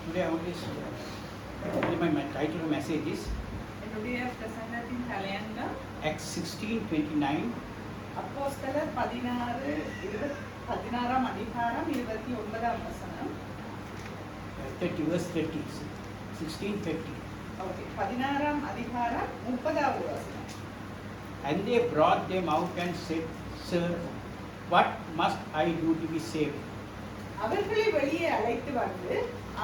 Today I want to my title of message is என்னுடைய பிரசங்கத்தின் தலையங்கம் Acts 16:29. அப்போஸ்தலர் 16ஆம் அதிகாரம் 29ஆம் வசனம். 30 verse 30. 16:30. ஓகே, 16ஆம் அதிகாரம் 30வது வசனம். And they brought them out and said, Sir, what must I do to be saved? அவர்களை வெளியே அழைத்து வந்து,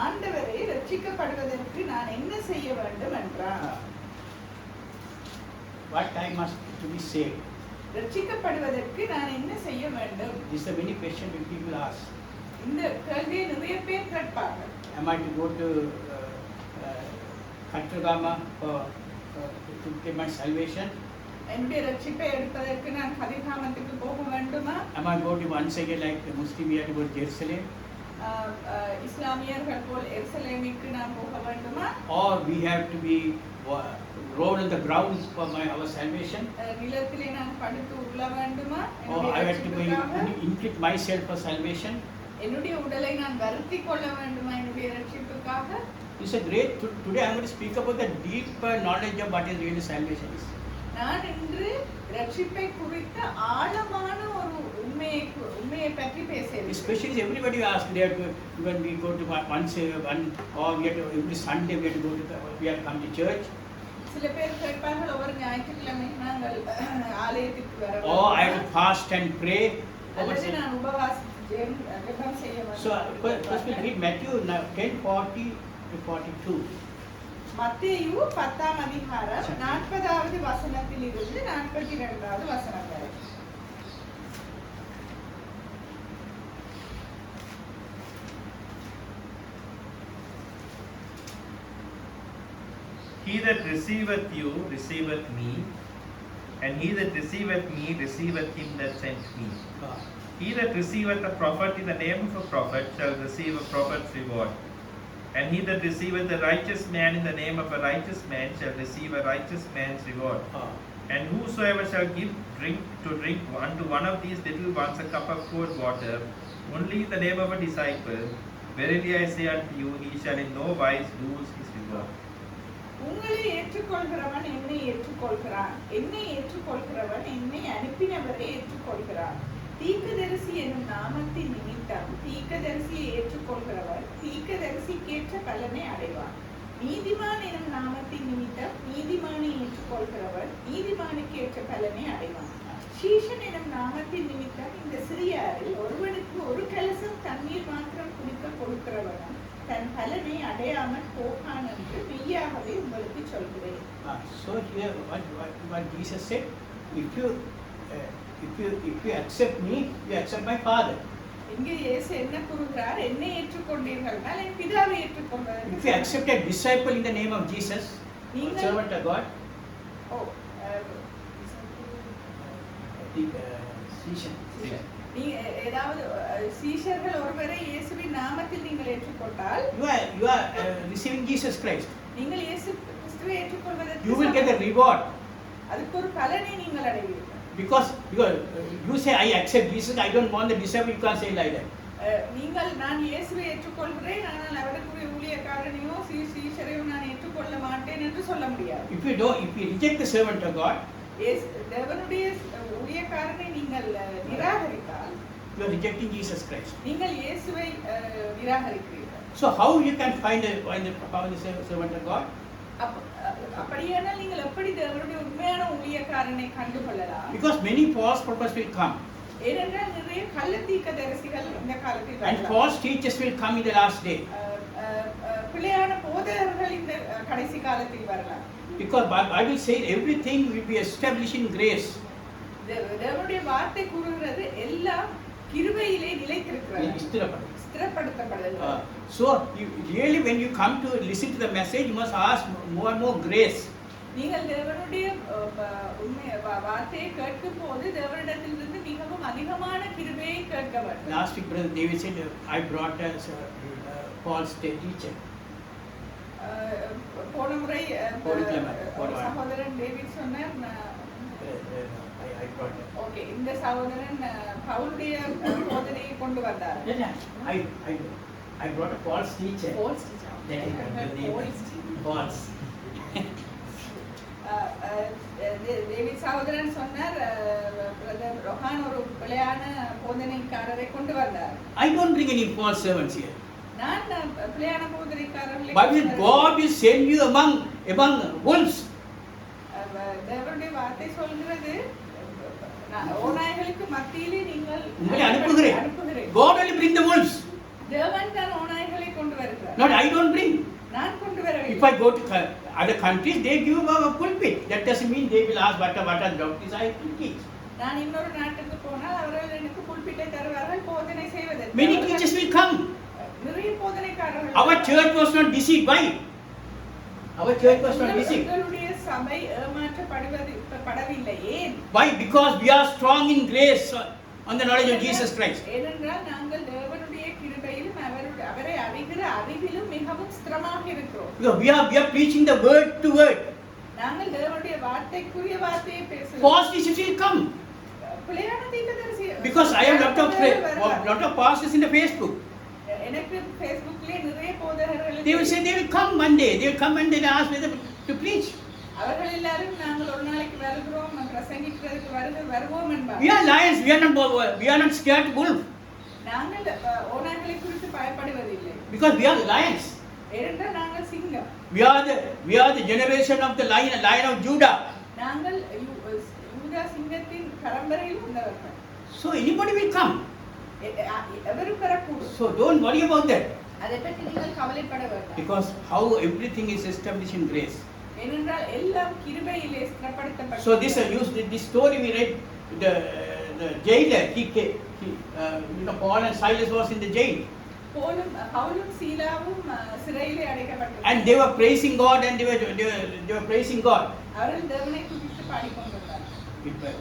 ஆண்டவரே, ரட்சிக்கப்படுவதற்கு நான் என்ன செய்ய வேண்டும் என்றார். What I must to be saved? ரட்சிக்கப்படுவதற்கு நான் என்ன செய்ய வேண்டும்? This is a many question when people ask. இந்த கேள்வியை நிறைய பேர் கேட்பார்கள். Am I to go to Katragama to get my salvation? என்னுடைய ரட்சிப்பை எடுப்பதற்கு நான் கதிர்காமத்துக்கு போக வேண்டுமா? Am I going to once again like the Muslim we have to go to Jerusalem? இஸ்லாமியர்கள் போல் எருசலேமுக்கு நான் போக வேண்டுமா? Or we have to be roll on the ground for our salvation? நிலத்திலே நான் படுத்து உருள வேண்டுமா? Or I have to be inflict myself for salvation? என்னுடைய உடலை நான் வருத்திக் கொள்ள வேண்டுமா என்னுடைய ரட்சிப்புக்காக? It's a great today I'm going to speak about the deeper knowledge of what is really salvation is. நான் இன்று ரட்சிப்பை குறித்த ஆழமான ஒரு உண்மையை பற்றி பேசுகிறேன். Especially everybody asks there when we go to once one or we have to, every Sunday we have to go to we have to come to church. சில பேர் கேட்பார்கள், ஒவ்வொரு ஞாயிற்றுக்கிழமை நாங்கள் ஆலயத்துக்கு வர வேண்டும். Or I have to fast and pray. அல்லது நான் உபவாசித்து ஜெபம் செய்ய வேண்டும். So first we read Matthew 10:40 to 42. மத்தேயு 10ஆம் அதிகாரம் 40வது வசனத்திலிருந்து 42வது வசனம் வரை. He that receiveth you receiveth me, and he that receiveth me receiveth him that sent me. He that receiveth a prophet in the name of a prophet shall receive a prophet's reward. And he that receiveth a righteous man in the name of a righteous man shall receive a righteous man's reward. And whosoever shall give drink unto one of these little ones a cup of cold water, only in the name of a disciple, verily I say unto you, he shall in no wise lose his reward. உங்களை ஏற்றுக்கொள்கிறவன் என்னை ஏற்றுக்கொள்கிறான், என்னை ஏற்றுக்கொள்கிறவன் என்னை அனுப்பினவரை ஏற்றுக்கொள்கிறான். தீர்க்கதரிசி என்னும் நாமத்தின் நிமித்தம் தீர்க்கதரிசியை ஏற்றுக்கொள்கிறவர் தீர்க்கதரிசிக்கேற்ற பலனை அடைவார். நீதிமான் என்னும் நாமத்தின் நிமித்தம் நீதிமானை ஏற்றுக்கொள்கிறவர் நீதிமானுக்கு ஏற்ற பலனை அடைவார். சீஷன் என்னும் நாமத்தின் நிமித்தம் இந்த சிறியாரில் ஒருவனுக்கு ஒரு கலசம் தண்ணீர் மாத்திரம் குடிக்க கொடுக்கிறவனும் தன் பலனை அடையாமல் போகான் என்று மெய்யாகவே உங்களுக்கு சொல்கிறேன். So here what Jesus said, if you accept me, you accept my Father. இங்கே இயேசு என்ன கூறுகிறார்? என்னை ஏற்றுக்கொண்டீர்கள்னால் என் பிதாவை ஏற்றுக்கொள்வார்கள். If you accept a disciple in the name of Jesus, servant of God, ஏதாவது சீஷர்கள் ஒருவரை இயேசுவின் நாமத்தில் நீங்கள் ஏற்றுக்கொண்டால் you are receiving Jesus Christ. நீங்கள் இயேசு கிறிஸ்துவை ஏற்றுக்கொள்வதற்கு You will get a reward. அதுக்கு ஒரு பலனை நீங்கள் அடைவீர்கள். Because you say I accept Jesus, I don't want the disciple, you can't say like that. நீங்கள் நான் இயேசுவை ஏற்றுக்கொள்கிறேன், ஆனால் அவருடைய ஊழியக்காரனையோ சீஷரையோ நான் ஏற்றுக்கொள்ள மாட்டேன் என்று சொல்ல முடியாது. If you reject the servant of God, தேவனுடைய ஊழியக்காரனை நீங்கள் நிராகரித்தால் you are rejecting Jesus Christ. நீங்கள் இயேசுவை நிராகரிக்கிறீர்கள். So how you can find the servant of God? அப்படியானால் நீங்கள் எப்படி தேவனுடைய உண்மையான ஊழியக்காரனை கண்டுகொள்ளலாம்? Because many false prophets will come. ஏனென்றால் நிறைய கள்ள தீர்க்கதரிசிகள் இந்த காலத்தில் And வரலாம். false teachers will come in the last day. பிள்ளையான போதகர்கள் இந்த கடைசி காலத்தில் வரலாம். Because Bible says everything will be established in grace. தேவனுடைய வார்த்தை கூறுகிறது எல்லாம் கிருபையிலே நிலைத்திருக்கிறது. ஸ்திரப்படுத்தப்படுகிறது. So really when you come to listen to the message, you must ask more and more grace. நீங்கள் தேவனுடைய உண்மை வார்த்தையை கேட்கும் போது தேவனிடத்திலிருந்து மிகவும் அதிகமான கிருபையை கேட்க வேண்டும். Last week brother David said I brought a false teacher. போன முறை சகோதரன் டேவிட் சொன்னார், ஓகே, இந்த சகோதரன் பவுலுடைய போதனையை கொண்டு வந்தார். I brought a false teacher. False teacher. That is the name. False teacher. False. David சகோதரன் சொன்னார் பிரதர் ரொஹான் ஒரு பிழையான போதனைக்காரரை கொண்டு வந்தார். I don't bring any false servants here. நான் பிழையான போதனைக்காரர்களை Bible says God will send you among wolves. தேவனுடைய வார்த்தை சொல்கிறது ஓநாய்களுக்கு மத்தியிலே நீங்கள் உங்களை அனுப்புகிறேன். God will bring the wolves. தேவன் தான் ஓநாய்களை கொண்டு வருகிறார். Not I don't bring. நான் கொண்டு வரவில்லை. If I go to other countries, they give a pulpit. That doesn't mean they will ask what are doctrines I teach. நான் இன்னொரு நாட்டுக்கு போனால் அவர்கள் எனக்கு புல்பிட்டை தருவார்கள் போதனை செய்வதற்கு. Many teachers will come. நிறைய போதனைக்காரர்கள். Our church was not deceived. Why? Our church was not deceived. எங்களுடைய சபை ஏமாற்றப்படவில்லை. ஏன்? Why? Because we are strong in grace on the knowledge of Jesus Christ. ஏனென்றால் நாங்கள் தேவனுடைய கிருபையிலும் அவரை அறிகிற அறிவிலும் மிகவும் ஸ்திரமாக இருக்கிறோம். We are preaching the word to word. நாங்கள் தேவனுடைய வார்த்தைக்குரிய வார்த்தையை பேசுகிறோம். False teachers will come. பிழையான தீர்க்கதரிசி. Because I have lot of pastors in the Facebook. எனக்கு Facebookல நிறைய போதகர்கள். They will say they will come one day. They will come and they will ask whether to preach. அவர்கள் எல்லாரும் நாங்கள் ஒரு நாளைக்கு வருகிறோம் பிரசங்கிக்கிறதுக்கு வருவோம் என்பார். We are lions. We are not scared wolf. நாங்கள் ஓநாய்களை குறித்து பயப்படுவதில்லை. Because we are lions. ஏனென்றால் நாங்கள் சிங்கம். We are the generation of the lion of Judah. நாங்கள் யூதா சிங்கத்தின் பரம்பரையில் வந்தவர்கள். So anybody will come. எவரும் வரக்கூடும். So don't worry about that. அதை பற்றி நீங்கள் கவலைப்பட வேண்டாம். Because how everything is established in grace. ஏனென்றால் எல்லாம் கிருபையிலே ஸ்திரப்படுத்தப்பட்டது. So this story we read, the jailer, Paul and Silas was in the jail. பவுலும் சீலாவும் சிறையிலே அடைக்கப்பட்டார்கள். And they were praising God and they were praising God. அவர்கள் தேவனை துதித்து பாடிக்கொண்டிருந்தார்கள்.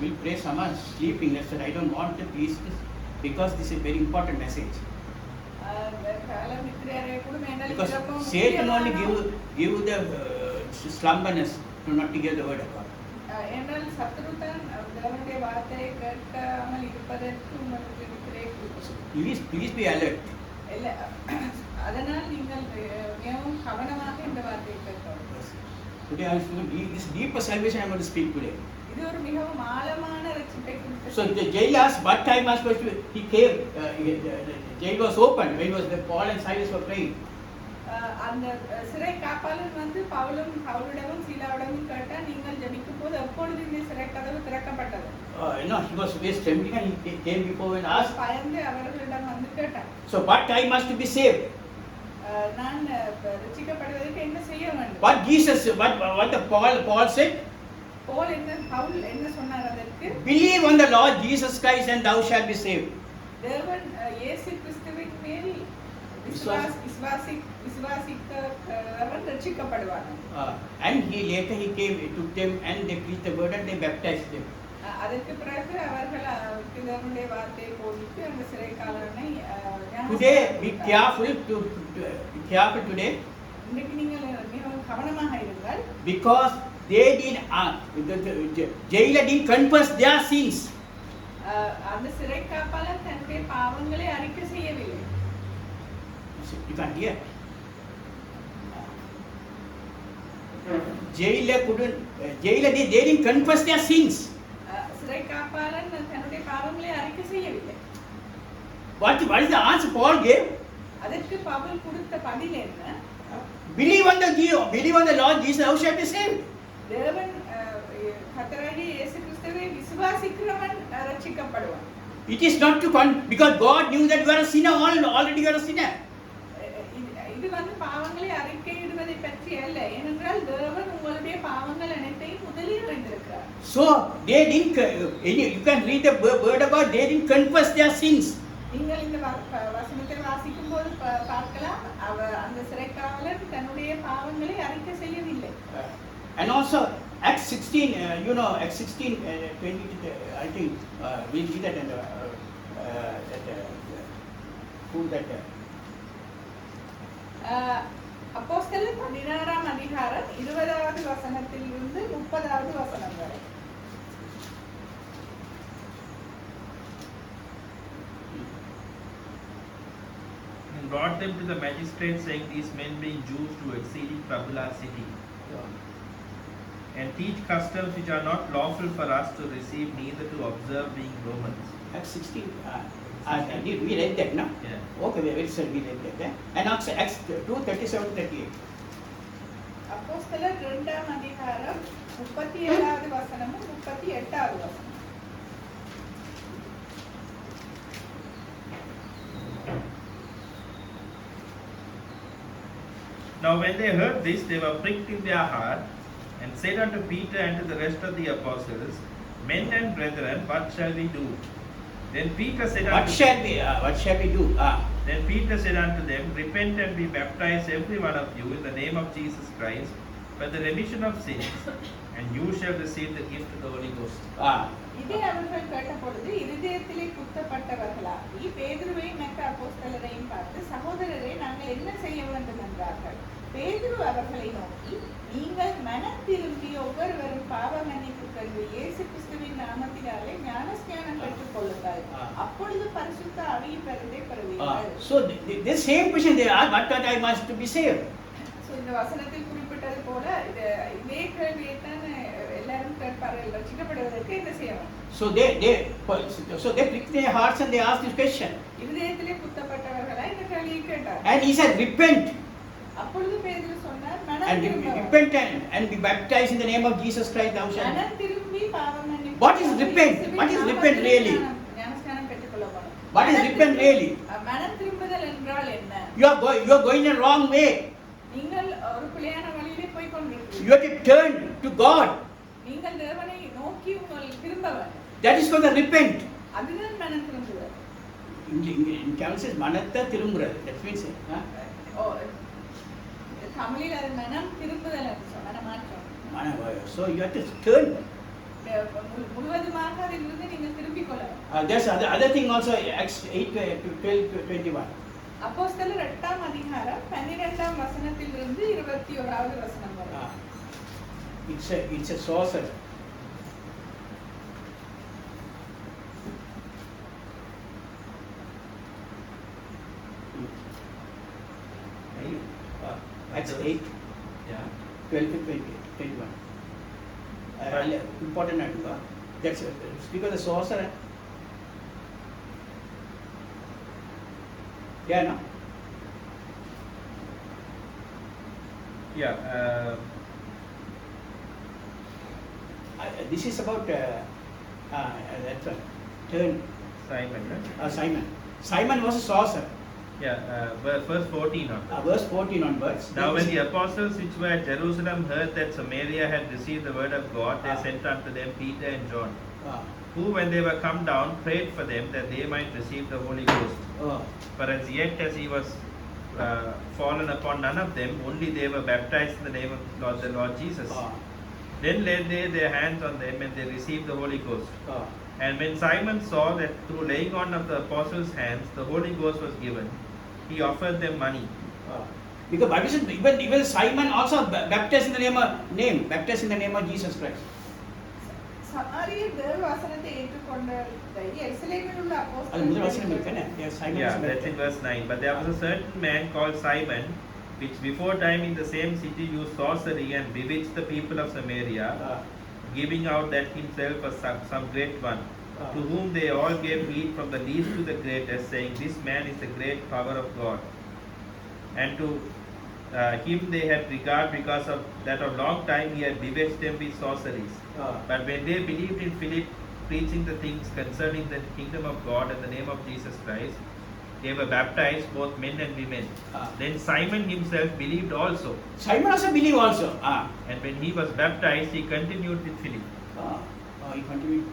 We pray someone sleeping. That's why I don't want to teach this because this is a very important message. Because Satan only give the slumberness to not to give the word of God. என்றால் சத்துருதான் தேவனுடைய வார்த்தையை கேட்காமல் இருப்பதற்கு உங்களுக்கு நித்திரை. Please be alert. இல்ல அதனால் நீங்கள் மிகவும் கவனமாக இந்த வார்த்தையை கேட்கணும். Today I am going to this deeper salvation I am going to speak today. இது ஒரு மிகவும் ஆழமான ரட்சிப்பை குறித்து. So the jail asked what time was supposed to he came. The jail was open when Paul and Silas were praying. அந்த சிறை காப்பாளன் வந்து பவுலிடமும் சீலாவிடமும் கேட்டா நீங்கள் ஜெபிக்கும் போது எப்பொழுது இந்த சிறை கதவு திறக்கப்பட்டது? No, he was trembling and he came before and asked. பயந்து அவர்களிடம் வந்து கேட்டார். So what time must to be saved? நான் ரட்சிக்கப்படுவதற்கு என்ன செய்ய வேண்டும்? What Jesus what the Paul said? Pavul என்ன சொன்னார் அதற்கு? Believe on the Lord Jesus Christ and thou shalt be saved. தேவன் இயேசு கிறிஸ்துவின் மேல் விசுவாசிக்கிறவன் ரட்சிக்கப்படுவான். And he came took them and they preached the word and they baptized them. அதற்கு பிறகு அவர்கள் தேவனுடைய வார்த்தையை போதித்து அந்த சிறைக்காரனை Today be careful today. இன்னைக்கு நீங்கள் மிகவும் கவனமாக இருங்கள். Because they did the jailer didn't confess their sins. அந்த சிறை காப்பாளர் தன்னுடைய பாவங்களை அறிக்கை செய்யவில்லை. You can't hear. Jailer they didn't confess their sins. சிறை காப்பாளர் தன்னுடைய பாவங்களை அறிக்கை செய்யவில்லை. What is the answer Paul gave? அதற்கு பவுல் கொடுத்த பதில் என்ன? Believe on the Lord Jesus, thou shalt be saved. தேவன் கர்த்தராகிய இயேசு கிறிஸ்துவை விசுவாசிக்கிறவன் ரட்சிக்கப்படுவான். It is not to because God knew that you are a sinner already you are a sinner. இது வந்து பாவங்களை அறிக்கையிடுவதை பற்றி அல்ல. ஏனென்றால் தேவன் உங்களுடைய பாவங்கள் அனைத்தையும் முதலில் அறிந்திருக்கிறார். So they didn't you can read the word about they didn't confess their sins. நீங்கள் இந்த வசனத்தை வாசிக்கும் போது பார்க்கலாம் அந்த சிறைக்காவலர் தன்னுடைய பாவங்களை அறிக்கை செய்யவில்லை. And also Acts 16 Acts 16 20 I think we read that and அப்போஸ்தலர் 16ஆம் அதிகாரம் 20வது வசனத்திலிருந்து 30வது வசனம் வரை. brought them to the magistrates, saying, These men being Jews do exceeding trouble our city, and teach customs which are not lawful for us to receive, neither to observe, being Romans. Acts 16. We read that, no? Yeah. Okay, very soon we read that. And Acts 2, 37-38. அப்போஸ்தலர் 2ஆம் அதிகாரம் 37வது வசனமும் 38வது வசனம். Now when they heard this, they were pricked in their heart, and said unto Peter and to the rest of the apostles, Men and brethren, what shall we do? Then Peter said What shall we do? Then Peter said unto them, Repent and be baptized every one of you in the name of Jesus Christ for the remission of sins, and you shall receive the gift of the Holy Ghost. இதை அவர்கள் கேட்டபொழுது இருதயத்திலே குத்தப்பட்டவர்களாகி பேதுருவையும் மற்ற அப்போஸ்தலரையும் பார்த்து, சகோதரரே, நாங்கள் என்ன செய்ய வேண்டும் என்றார்கள். பேதுரு அவர்களை நோக்கி, நீங்கள் மனம் திரும்பி ஒவ்வொருவரும் பாவ மன்னிப்பு கண்டு இயேசு கிறிஸ்துவின் நாமத்தினாலே ஞானஸ்நானம் பெற்றுக் கொள்ளுங்கள், அப்பொழுது பரிசுத்த ஆவியின் பெருமை பெறுவீர்கள். So this same question they asked, what that I must to be saved? So இந்த வசனத்தில் குறிப்பிட்டது போல இதே கேள்வியைத்தான் எல்லாரும் கேட்பார்கள், ரட்சிக்கப்படுவதற்கு என்ன செய்யணும்? So they pricked their hearts and they asked this question. இருதயத்திலே குத்தப்பட்டவர்களா இந்த கேள்வியை கேட்டார். And he said, repent. அப்பொழுது பேதுரு சொன்னார், மனம் And திரும்ப repent and be baptized in the name of Jesus Christ thou shalt. மனம் திரும்பி பாவம் மன்னிப்பு. What is repent? What is repent really? ஞானஸ்நானம் பெற்றுக்கொள்ளணும். What is repent really? மனம் திரும்புதல் என்றால் என்ன? You are going in a wrong way. நீங்கள் ஒரு பிழையான வழியிலே போய் கொண்டிருக்கிறீர்கள். You have to turn to God. நீங்கள் தேவனை நோக்கி உங்கள் திரும்ப வேண்டும். That is called the repent. அதுதான் மனம் திரும்புதல். In Tamil says manatta திரும்புறது. That means தமிழில் அது மனம் திரும்புதல் என்று சொன்ன மாற்றம். So you have to turn. முழுவதுமாக அதிலிருந்து நீங்கள் திரும்பிக் கொள்ளணும். There's other thing also, Acts 8:12-21. அப்போஸ்தலர் 8ஆம் அதிகாரம் 12ஆம் வசனத்திலிருந்து 21வது வசனம் வரை. It's a sorcerer. Acts 8, Yeah. 12-21. Important article. That's speak of the sorcerer. Yeah, no? Yeah. This is about that's one. Turn. Simon, right? Simon. Simon was a sorcerer. Yeah, verse 14 on. Verse 14 onwards. Now when the apostles which were at Jerusalem heard that Samaria had received the word of God, they sent unto them Peter and John, who when they were come down prayed for them that they might receive the Holy Ghost. For as yet as he was fallen upon none of them, only they were baptized in the name of the Lord Jesus. Then laid they their hands on them, and they received the Holy Ghost. And when Simon saw that through laying on of the apostles' hands the Holy Ghost was given, he offered them money. Because Bible says even Simon also baptized in the name of Jesus Christ. சமாரியர் தேவ வசனத்தை ஏற்றுக்கொண்ட எருசலேமில் உள்ள அது முதல் வசனம் அப்போஸ்தலர்கள் இருக்குனே. Simon. Yeah, that's in verse 9. But there was a certain man called Simon, which before time in the same city used sorcery and bewitched the people of Samaria, giving out that himself was some great one, to whom they all gave heed from the least to the greatest, saying, This man is the great power of God. And to him they had regard, because of that of long time he had bewitched them with sorceries. But when they believed in Philip preaching the things concerning the kingdom of God and the name of Jesus Christ, they were baptized, both men and women. Then Simon himself believed also. Simon also believed also. And when he was baptized, he continued with Philip. He continued.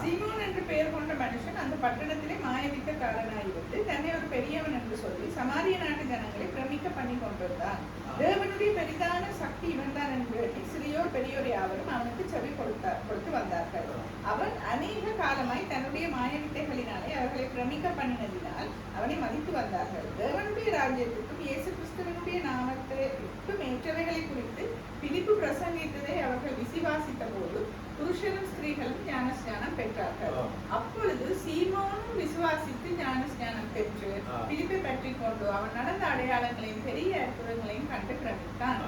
சீமோன் என்று பெயர் கொண்ட மனுஷன் அந்த பட்டணத்திலே மாயவித்தக்காரனாயிருந்து தன்னை ஒரு பெரியவன் என்று சொல்லி சமாரிய நாட்டு ஜனங்களை பிரமிக்க பண்ணி கொண்டிருந்தான். தேவனுடைய பெரிதான சக்தி இவன்தான் என்று சிறியோர் பெரியோர் யாவரும் அவனுக்கு செவி கொடுத்து வந்தார்கள். அவன் அநேக காலமாய் தன்னுடைய மாயவித்தைகளினாலே அவர்களை பிரமிக்க பண்ணினதினால் அவனை மதித்து வந்தார்கள். தேவனுடைய ராஜ்யத்துக்கும் இயேசு கிறிஸ்து கிறிஸ்துவனுடைய நாமத்திற்கும் ஏற்றவைகளை குறித்து பிலிப்பு பிரசங்கித்ததை அவர்கள் விசுவாசித்த போது புருஷனும் ஸ்திரீகளும் ஞானஸ்நானம் பெற்றார்கள். அப்பொழுது சீமோனும் விசுவாசித்து ஞானஸ்நானம் பெற்று பிலிப்பை பற்றி கொண்டு அவன் நடந்த அடையாளங்களையும் பெரிய அற்புதங்களையும் கண்டு பிரமித்தான்.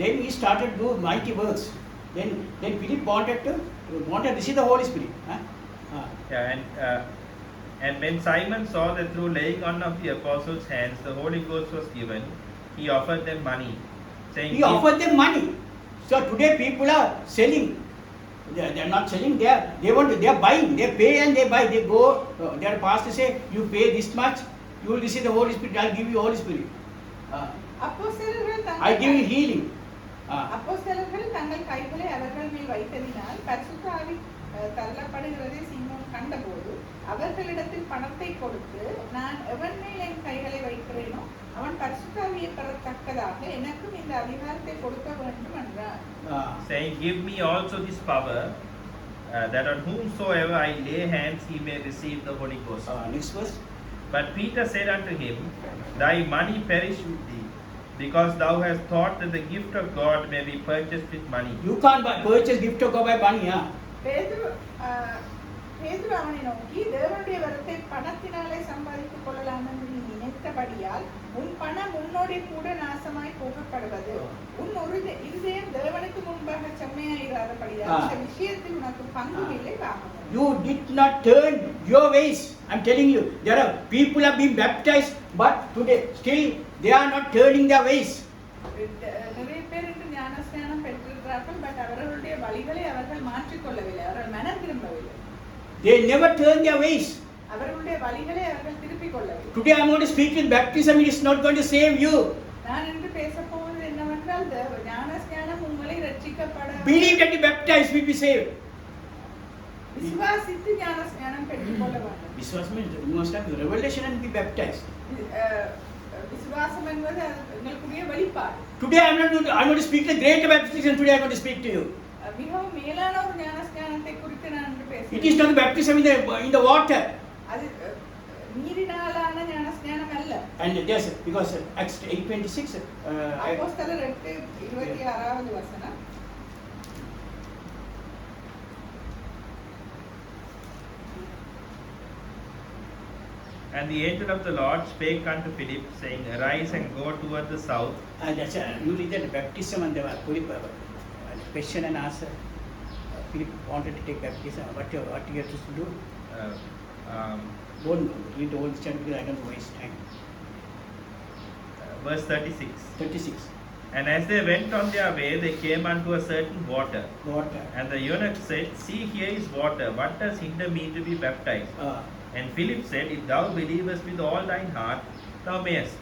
Then he started to do mighty works. Then Philip wanted to receive the Holy Spirit. Yeah, and when Simon saw that through laying on of the apostles' hands the Holy Ghost was given, he offered them money, saying, He offered them money. So today people are selling. They are not selling. They are buying. They pay and they buy. They go. Their pastor say, you pay this much, you will receive the Holy Spirit. I will give you Holy Spirit. I give you healing. அப்போஸ்தலர்கள் தங்கள் கைகளை அவர்கள் மேல் வைத்ததினால் பரிசுத்த ஆவி தள்ளப்படுகிறதை சீமோன் கண்டபோது அவர்களிடத்தில் பணத்தை கொடுத்து, நான் எவன் மேல் என் கைகளை வைக்கிறேனோ அவன் பரிசுத்த ஆவியை பெறத்தக்கதாக எனக்கும் இந்த அதிகாரத்தை கொடுக்க வேண்டும் என்றார். Saying, give me also this power, that on whomsoever I lay hands he may receive the Holy Ghost. Next verse. But Peter said unto him, thy money perish with thee, because thou hast thought that the gift of God may be purchased with money. You can't purchase gift of God by money. பேதுரு அவனை நோக்கி, தேவனுடைய வரத்தை பணத்தினாலே சம்பாதித்துக் கொள்ளலாம் என்று நீ நினைத்தபடியால் உன் பணம் உன்னோட கூட நாசமாய் போகப்படுவது. உன் இருதயம் தேவனுக்கு முன்பாக செம்மையாயிராதபடியால் இந்த விஷயத்தில் உனக்கு பங்கும் இல்லை, பாவமும். You did not turn your ways. I'm telling you, there are people have been baptized, but today still they are not turning their ways. நிறைய பேர் இன்று ஞானஸ்நானம் பெற்றிருக்கிறார்கள், பட் அவர்களுடைய வழிகளை அவர்கள் மாற்றிக்கொள்ளவில்லை, அவர்கள் மனம் திரும்பவில்லை. They never turn their ways. அவர்களுடைய வழிகளை அவர்கள் திருப்பிக் கொள்ளவில்லை. Today I am going to speak with baptism. It is not going to save you. நான் இன்று பேசப் போவது என்னவென்றால், ஞானஸ்நானம் உங்களை ரட்சிக்கப்பட, Believe that you baptized will be saved. விசுவாசித்து ஞானஸ்நானம் பெற்றுக்கொள்ள வேண்டும். Vishwas means you must have revelation and be baptized. விசுவாசம் என்பது உங்களுக்குரிய வெளிப்பாடு. Today I am going to speak the great baptism. Today I am going to speak to you. மிகவும் மேலான ஒரு ஞானஸ்நானத்தை குறித்து நான் இன்று பேசுகிறேன். It is not the baptism in the water. அது நீரினாலான ஞானஸ்நானம் அல்ல. And yes, because Acts 8:26. அப்போஸ்தலர் 8:26வது வசனம். And the angel of the Lord spake unto Philip, saying, arise and go toward the south. And that's you read that baptism and the question and answer. Philip wanted to take baptism. What you have to do? Don't read the whole chapter because I don't waste time. Verse 36. 36. And as they went on their way, they came unto a certain water. Water. And the eunuch said, see, here is water. What does hinder me to be baptized? And Philip said, if thou believest with all thine heart, thou mayest.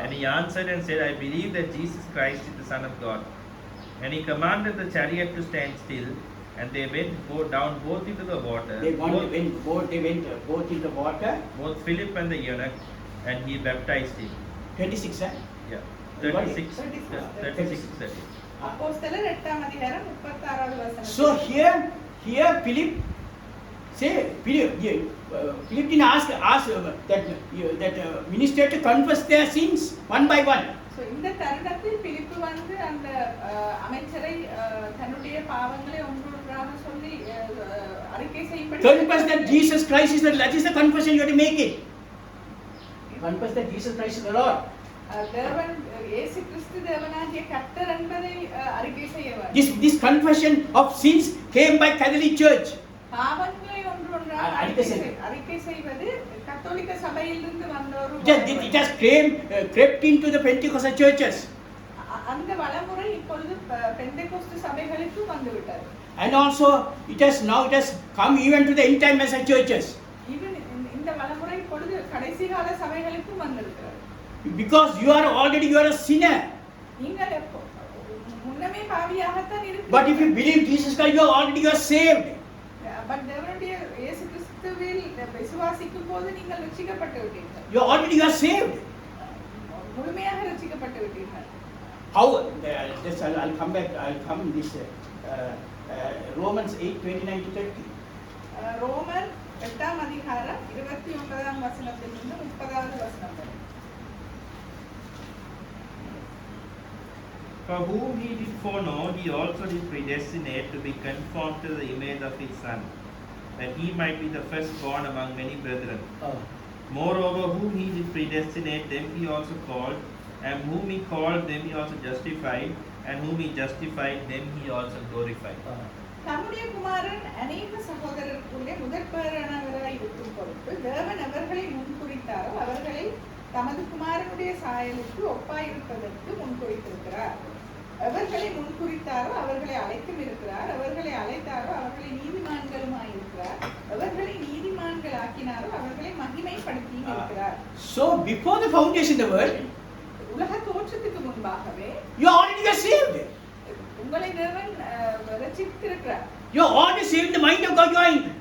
And he answered and said, I believe that Jesus Christ is the Son of God. And he commanded the chariot to stand still. And they went down both into the water. They went both into the water. Both Philip and the eunuch, and he baptized him. 26, huh? Yeah. 36. 30. அப்போஸ்தலர் 8ஆம் அதிகாரம் 36வது வசனம். So here Philip didn't ask that minister to confess their sins one by one. So இந்த தருணத்தில் பிலிப்பு வந்து அந்த அமைச்சரை தன்னுடைய பாவங்களை ஒன்றொன்றாக சொல்லி அறிக்கை செய்யும்படி, confess that Jesus Christ is that is the confession you have to make it. Confess that Jesus Christ is the Lord. தேவன் இயேசு கிறிஸ்து தேவனாகிய கர்த்தர் என்பதை அறிக்கை செய்ய வேண்டும். This confession of sins came by Catholic Church. பாவங்களை ஒன்றொன்றாக அறிக்கை செய்வது கத்தோலிக்க சபையிலிருந்து வந்த ஒரு It has crept into the Pentecostal churches. அந்த வளமுறை இப்பொழுது பெந்தெகோஸ்து சபைகளுக்கு வந்துவிட்டது. And also it has come even to the end time message churches. Even இந்த வளமுறை இப்பொழுது கடைசி கால சபைகளுக்கு வந்திருக்கிறது. Because you are a sinner. நீங்கள் முன்னமே பாவியாகத்தான் இருக்கிறீர்கள். But if you believe Jesus Christ, you are saved. But தேவனுடைய இயேசு கிறிஸ்துவில் விசுவாசிக்கும் போது நீங்கள் ரட்சிக்கப்பட்டு விட்டீர்கள். You are saved. முழுமையாக ரட்சிக்கப்பட்டு விட்டீர்கள். How? I'll come back. I'll come this Romans 8:29-30. ரோமர் 8ஆம் அதிகாரம் 29ஆம் வசனத்திலிருந்து 30வது வசனம் வரை. For whom he did foreknow, he also did predestinate to be conformed to the image of his Son, that he might be the firstborn among many brethren. Moreover, whom he did predestinate, them he also called, and whom he called, them he also justified, and whom he justified, them he also glorified. தம்முடைய குமாரன் அநேக சகோதரருக்குள்ளே முதற்பேறானவராய் இருக்கும் பொருட்டு தேவன் அவர்களை முன்குறித்தாரோ அவர்களை தமது குமாரனுடைய சாயலுக்கு ஒப்பாயிருப்பதற்கு முன்குறித்திருக்கிறார். அவர்களை முன்குறித்தாரோ அவர்களை அழைத்தும் இருக்கிறார். அவர்களை அழைத்தாரோ அவர்களை நீதிமான்களுமாயிருக்கிறார். அவர்களை நீதிமான்களாக்கினாரோ அவர்களை மகிமைப்படுத்தியும் இருக்கிறார். So before the foundation of the world, உலக தோற்றத்துக்கு முன்பாகவே you already are saved. உங்களை தேவன் ரட்சித்திருக்கிறார். You are already saved in the mind of God.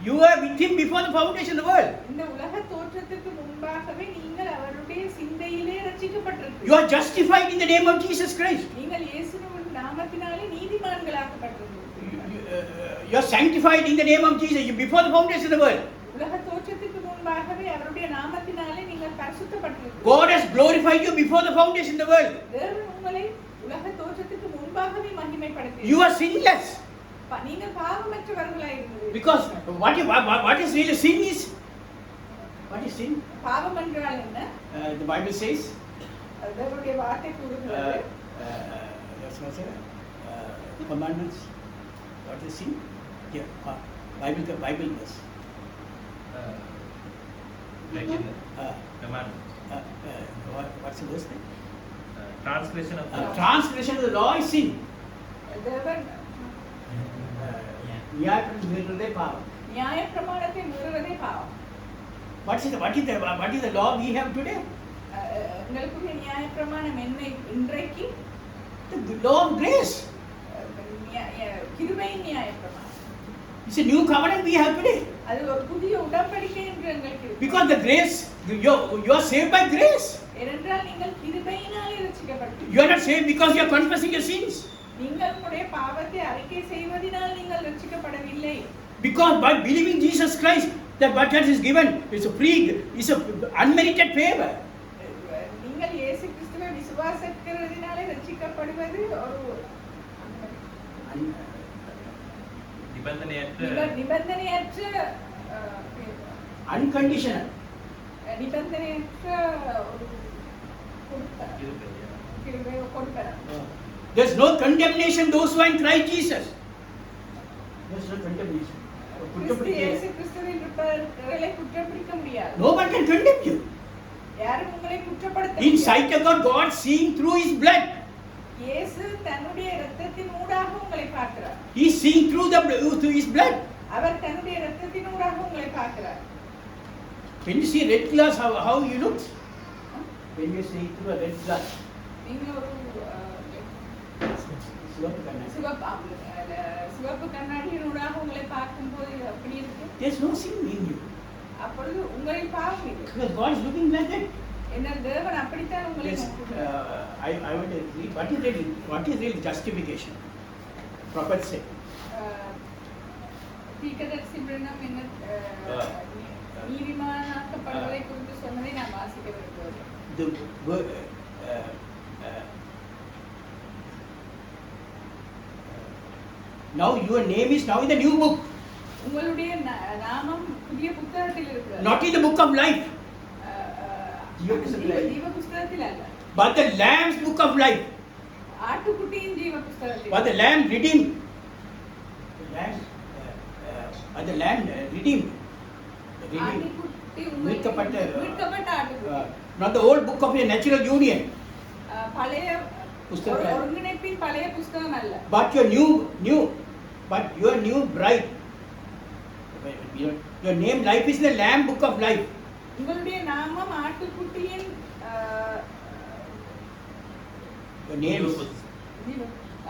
You are with Him before the foundation of the world. இந்த உலக தோற்றத்துக்கு முன்பாகவே நீங்கள் அவருடைய சிந்தையிலே ரட்சிக்கப்பட்டிருக்கிறீர்கள். You are justified in the name of Jesus Christ. நீங்கள் இயேசுவின் நாமத்தினாலே நீதிமான்களாக்கப்பட்டிருக்கிறீர்கள். You are sanctified in the name of Jesus before the foundation of the world. உலக தோற்றத்துக்கு முன்பாகவே அவருடைய நாமத்தினாலே நீங்கள் பரிசுத்தப்பட்டிருக்கிறீர்கள். God has glorified you before the foundation of the world. தேவன் உங்களை உலக தோற்றத்துக்கு முன்பாகவே மகிமைப்படுத்தினார். You are sinless. நீங்கள் பாவமற்றவர்களாய் இருந்தீர்கள். Because what is really sin is? What is sin? பாவம் என்றால் என்ன? The Bible says. தேவனுடைய வார்த்தை கூறுகிறது. Commandments. What is sin? Yeah, Bible verse. Like in commandments. What's the verse name? Translation of the law. Translation of the law is sin. தேவன் நியாயப்பிரமாணத்தை பாவம். நியாயப்பிரமாணத்தை மீறுவதே பாவம். What is the law we have today? எங்களுக்குரிய நியாயப்பிரமாணம் என்ன இன்றைக்கு? The law of grace. கிருபையின் நியாயப்பிரமாணம். It's a new covenant we have today. அது ஒரு புதிய உடன்படிக்கை என்று எங்களுக்கு இருக்கு. Because the grace, you are saved by grace. ஏனென்றால் நீங்கள் கிருபையினாலே ரட்சிக்கப்பட்டீர்கள். You are not saved because you are confessing your sins. நீங்கள் உங்களுடைய பாவத்தை அறிக்கை செய்வதினால் நீங்கள் ரட்சிக்கப்படவில்லை. Because by believing Jesus Christ, that what is given is a free, is a unmerited favor. நீங்கள் இயேசு கிறிஸ்துவை விசுவாசிக்கிறதினாலே ரட்சிக்கப்படுவது ஒரு நிபந்தனையற்ற unconditional. நிபந்தனையற்ற ஒரு கொடுப்பனம். There's no condemnation those who are in Christ Jesus. There's no condemnation. இயேசு கிறிஸ்துவில் இருப்பவர்களை குற்றப்படுத்த முடியாது. No one can condemn you. யாரும் உங்களை குற்றப்படுத்த In முடியாது. sight of God, God seeing through His blood. இயேசு தன்னுடைய இரத்தத்தின் ஊடாக உங்களை பார்க்கிறார். He is seeing through His blood. அவர் தன்னுடைய இரத்தத்தின் ஊடாக உங்களை பார்க்கிறார். When you see red glass, how you look? When you see through a red glass. நீங்க ஒரு சிவப்பு கண்ணாடியின் ஊடாக உங்களை பார்க்கும்போது அப்படி இருக்கு. There's no sin in you. அப்பொழுது உங்களில் பாவம் இல்லை. Because God is looking like that. என்ன தேவன் அப்படித்தான் உங்களை Yes, நோக்குகிறார். I want to read what is real justification. Prophet said. தீர்க்கதரிசி பிரணம் என்ன நீதிமானாக்கப்படுவதை குறித்து சொன்னதை நான் வாசிக்க விரும்புகிறேன். Now your name is now in the new book. உங்களுடைய நாமம் புதிய புத்தகத்தில் இருக்கிறது. Not in the book of life. ஜீவ புத்தகத்தில் அல்ல. But the Lamb's book of life. ஆட்டுக்குட்டியின் ஜீவ புத்தகத்தில். But the Lamb redeemed. The Lamb redeemed. ஆட்டுக்குட்டி மீட்கப்பட்ட ஆட்டுக்குட்டி. Not the old book of a natural union. பழைய புத்தகம். ஒருங்கிணைப்பின் பழைய புத்தகம் அல்ல. But your new bride. Your name life is the Lamb book of life. உங்களுடைய நாமம் ஆட்டுக்குட்டியின் Your name is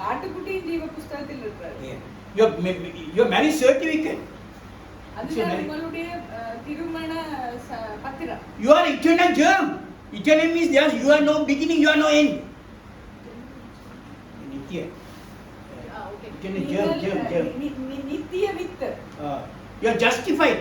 ஆட்டுக்குட்டியின் ஜீவ புத்தகத்தில் இருக்கிறது. your marriage certificate. அதுதான் உங்களுடைய திருமண பத்திரம். You are eternal germ. Eternal means you are no beginning, you are no end. Nitya. Eternal germ. நித்திய வித்து. You are justified.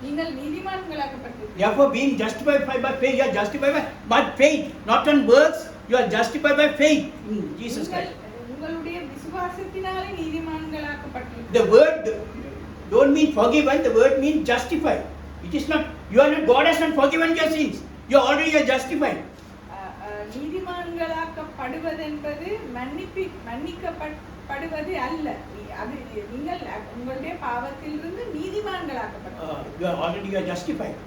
நீங்கள் நீதிமான்களாக்கப்பட்டீர்கள். Therefore, being justified by faith, you are justified by faith, not on works. You are justified by faith in Jesus Christ. உங்களுடைய விசுவாசத்தினாலே நீதிமான்களாக்கப்பட்டிருக்கிறீர்கள். The word don't mean forgiven, the word means justified. It is not, you are not, God has not forgiven your sins. You are already justified. நீதிமான்களாக்கப்படுவது என்பது மன்னிக்கப்படுவது அல்ல. அது நீங்கள் உங்களுடைய பாவத்திலிருந்து நீதிமான்களாக்கப்பட்டீர்கள். You are already justified.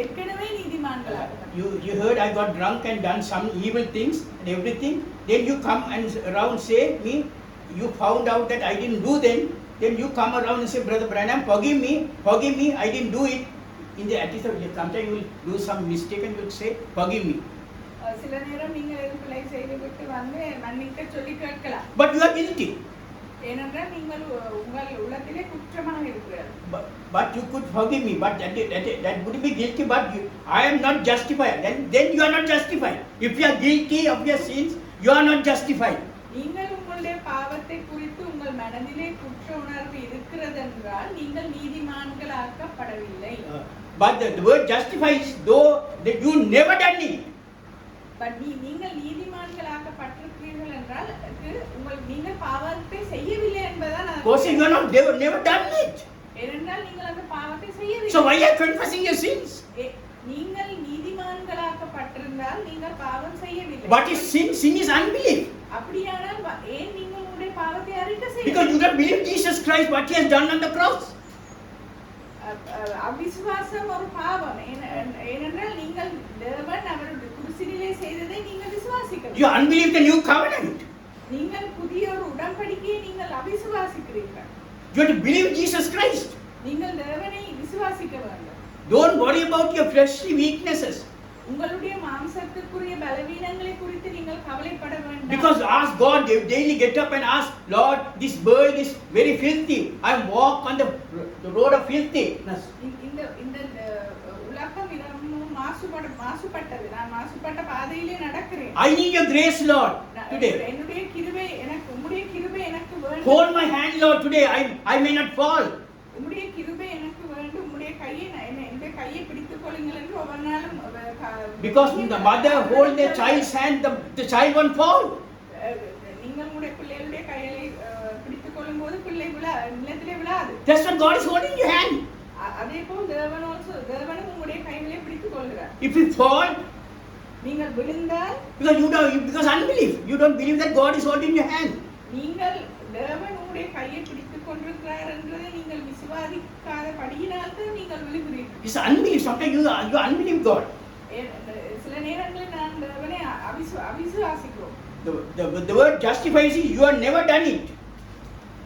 ஏற்கனவே நீதிமான்களாக்கப்பட்டீர்கள். You heard I got drunk and done some evil things and everything. Then you come and around say me, you found out that I didn't do them. Then you come around and say, Brother Branham, forgive me, I didn't do it. In the attitude, sometimes you will do some mistake and you will say, forgive me. சில நேரம் நீங்கள் ஒரு பிழை செய்துவிட்டு வந்து மன்னிக்க சொல்லி கேட்கலாம். But you are guilty. ஏனென்றால் நீங்கள் உங்கள் உள்ளத்திலே குற்றமாக இருக்கிறீர்கள். But you could forgive me, but that would be guilty, but I am not justified. Then you are not justified. If you are guilty of your sins, you are not justified. நீங்கள் உங்களுடைய பாவத்தை குறித்து உங்கள் மனதிலே குற்ற உணர்வு இருக்கிறது என்றால் நீங்கள் நீதிமான்களாக்கப்படவில்லை. But the word justifies though that you never done it. But நீங்கள் நீதிமான்களாக்கப்பட்டிருக்கிறீர்கள் என்றால் நீங்கள் பாவத்தை செய்யவில்லை என்பதுதான் அர்த்தம். Because you are not never done it. ஏனென்றால் நீங்கள் அந்த பாவத்தை செய்யவில்லை. So why are you confessing your sins? நீங்கள் நீதிமான்களாக்கப்பட்டிருந்தால் நீங்கள் பாவம் செய்யவில்லை. What is sin? Sin is unbelief. அப்படியானால் ஏன் நீங்கள் உங்களுடைய பாவத்தை அறிக்கை செய்யவில்லை? Because you don't believe Jesus Christ what he has done on the cross. அவிசுவாசம் ஒரு பாவம். ஏனென்றால் நீங்கள் தேவன் அவருடைய குருசிலே செய்ததை நீங்கள் விசுவாசிக்கவில்லை. You unbelieve the new covenant. நீங்கள் புதிய ஒரு உடன்படிக்கையை நீங்கள் அவிசுவாசிக்கிறீர்கள். You have to believe Jesus Christ. நீங்கள் தேவனை விசுவாசிக்க வேண்டும். Don't worry about your fleshly weaknesses. உங்களுடைய மாம்சத்துக்குரிய பலவீனங்களை குறித்து நீங்கள் கவலைப்பட வேண்டாம். Because ask God, daily get up and ask, Lord, this world is very filthy. I walk on the road of filthiness. இந்த உலகம் மாசுபட்டது. நான் மாசுபட்ட பாதையிலே நடக்கிறேன். I need your grace, Lord, today. என்னுடைய கிருபை எனக்கு உம்முடைய கிருபை எனக்கு வேண்டும். Hold my hand, Lord, today. I may not fall. உம்முடைய கிருபை எனக்கு வேண்டும். உம்முடைய கையை என்னுடைய கையை பிடித்துக் கொள்ளுங்கள் என்று ஒவ்வொரு நாளும். Because the mother hold the child's hand, the child won't fall. நீங்கள் உம்முடைய பிள்ளைகளுடைய கையை பிடித்துக் கொள்ளும்போது பிள்ளை நிலத்திலே விழாது. That's what God is holding your hand. அதேபோல் தேவனும் உம்முடைய கைகளை பிடித்துக் கொள்கிறார். If you fall, நீங்கள் விழுந்தால் because unbelief, you don't believe that God is holding your hand. நீங்கள் தேவன் உம்முடைய கையை பிடித்துக் கொண்டிருக்கிறார் என்றதை நீங்கள் விசுவாசிக்காதபடியினால் தான் நீங்கள் விழுகிறீர்கள். It's unbelief. Sometimes you unbelieve God. சில நேரங்களில் நான் தேவனை அவிசுவாசிக்கிறோம். The word justifies is you have never done it.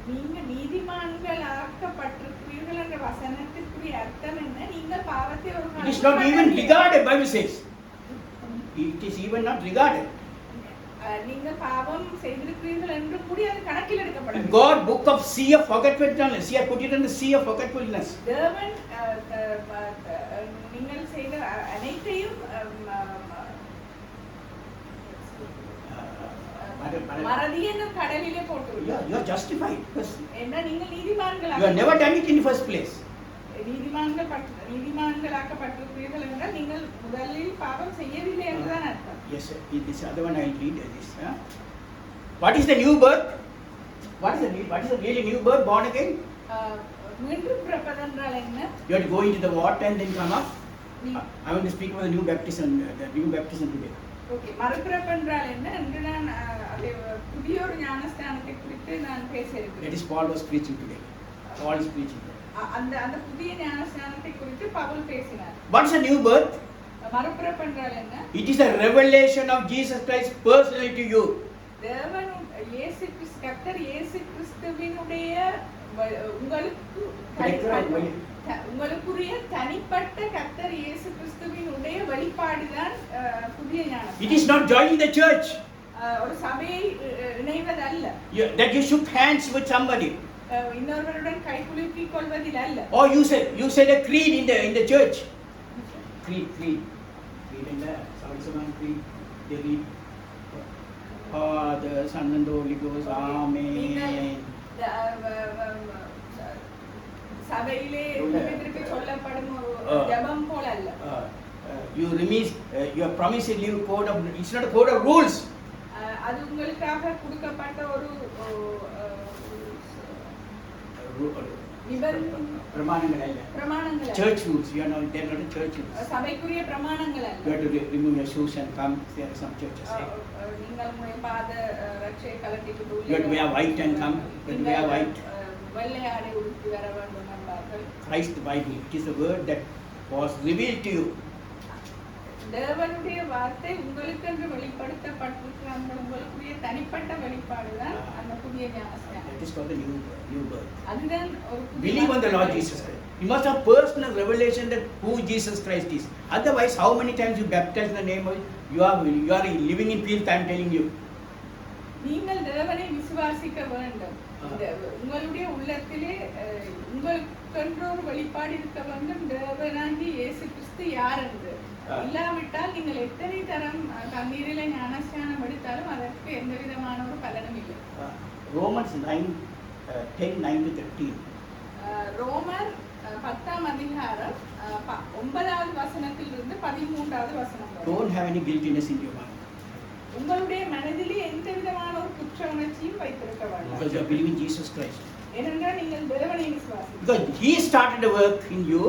நீங்கள் நீதிமான்கள் ஆக்கப்பட்டிருக்கிறீர்கள் என்ற வசனத்திற்குரிய அர்த்தம் என்ன? நீங்கள் பாவத்தை ஒரு It is not even regarded, Bible says. It is even not regarded. நீங்கள் பாவம் செய்திருக்கிறீர்கள் என்று கூட அது கணக்கில் எடுக்கப்படவில்லை. God book of sea of forgetfulness. He had put it in the sea of forgetfulness. தேவன் நீங்கள் செய்த அனைத்தையும் மறதி என்னும் கடலிலே போட்டுவிட்டார். You are justified. என்ன நீங்கள் நீதிமான்களாக. You have never done it in the first place. நீதிமான்களாக்கப்பட்டிருக்கிறீர்கள் என்றால் நீங்கள் முதலில் பாவம் செய்யவில்லை என்றுதான் அர்த்தம். Yes, sir. This other one I will read this. What is the new birth? What is the really new birth, born again? மீண்டும் பிறப்பது என்றால் என்ன? You have to go into the water and then come up. I want to speak about the new baptism today. Okay, மறுபிறப்பு என்றால் என்ன என்று நான் அதை புதிய ஒரு ஞானஸ்தானத்தை குறித்து நான் பேச இருக்கிறேன். That is Paul was preaching today. Paul is preaching. அந்த புதிய ஞானஸ்தானத்தை குறித்து பவுல் பேசினார். What is a new birth? மறுபிறப்பு என்றால் என்ன? It is a revelation of Jesus Christ personally to you. தேவன் கர்த்தர் இயேசு கிறிஸ்துவினுடைய உங்களுக்குரிய தனிப்பட்ட கர்த்தர் இயேசு கிறிஸ்துவினுடைய வெளிப்பாடுதான் புதிய ஞானம். It is not joining the church. ஒரு சபையை இணைவதல்ல. That you shook hands with somebody. இன்னொருவருடன் கைகுலுக்கிக் கொள்வதில் அல்ல. Or you said a creed in the church. Creed in the creed. They read Father, Son and Holy Ghost. Amen. சபையிலே திருப்பி சொல்லப்படும் ஜெபம் போல அல்ல. You release your promise in new code of, it's not a code of rules. அது உங்களுக்காக கொடுக்கப்பட்ட ஒரு பிரமாணங்கள் அல்ல. பிரமாணங்கள் அல்ல. Church rules. You are not, they are not church rules. சபைக்குரிய பிரமாணங்கள் அல்ல. You have to remove your shoes and come. There are some churches. நீங்கள் உங்களுடைய பாத ரட்சையை கழட்டிவிட்டு You have to wear white and come. You have to wear white. வெள்ளை ஆடை உடுத்தி வர வேண்டும் என்பார்கள். Christ the Bible. It is the word that was revealed to you. தேவனுடைய வார்த்தை உங்களுக்கு என்று வெளிப்படுத்தப்பட்டிருக்கிற அந்த உங்களுக்குரிய தனிப்பட்ட வெளிப்பாடுதான் அந்த புதிய ஞானஸ்நானம். That is called the new birth. அதுதான் ஒரு Believe on the Lord Jesus Christ. You must have personal revelation that who Jesus Christ is. Otherwise, how many times you baptize in the name of you are living in filth. I am telling you. நீங்கள் தேவனை விசுவாசிக்க வேண்டும். உங்களுடைய உள்ளத்திலே உங்களுக்கென்று ஒரு வெளிப்பாடு இருக்க வேண்டும். தேவனாகி இயேசு கிறிஸ்து யார் என்று. இல்லாவிட்டால் நீங்கள் எத்தனை தரம் தண்ணீரிலே ஞானஸ்நானம் எடுத்தாலும் அதற்கு எந்த விதமான ஒரு பலனும் இல்லை. Romans 10:9-13. ரோமர் 10ஆம் அதிகாரம் 9வது வசனத்திலிருந்து 13வது வசனம் வரை. Don't have any guiltiness in your mind. உங்களுடைய மனதிலே எந்த விதமான ஒரு குற்ற உணர்ச்சியும் வைத்திருக்க வேண்டாம். Because you are believing Jesus Christ. ஏனென்றால் நீங்கள் தேவனை விசுவாசிக்கிறீர்கள். Because He started the work in you.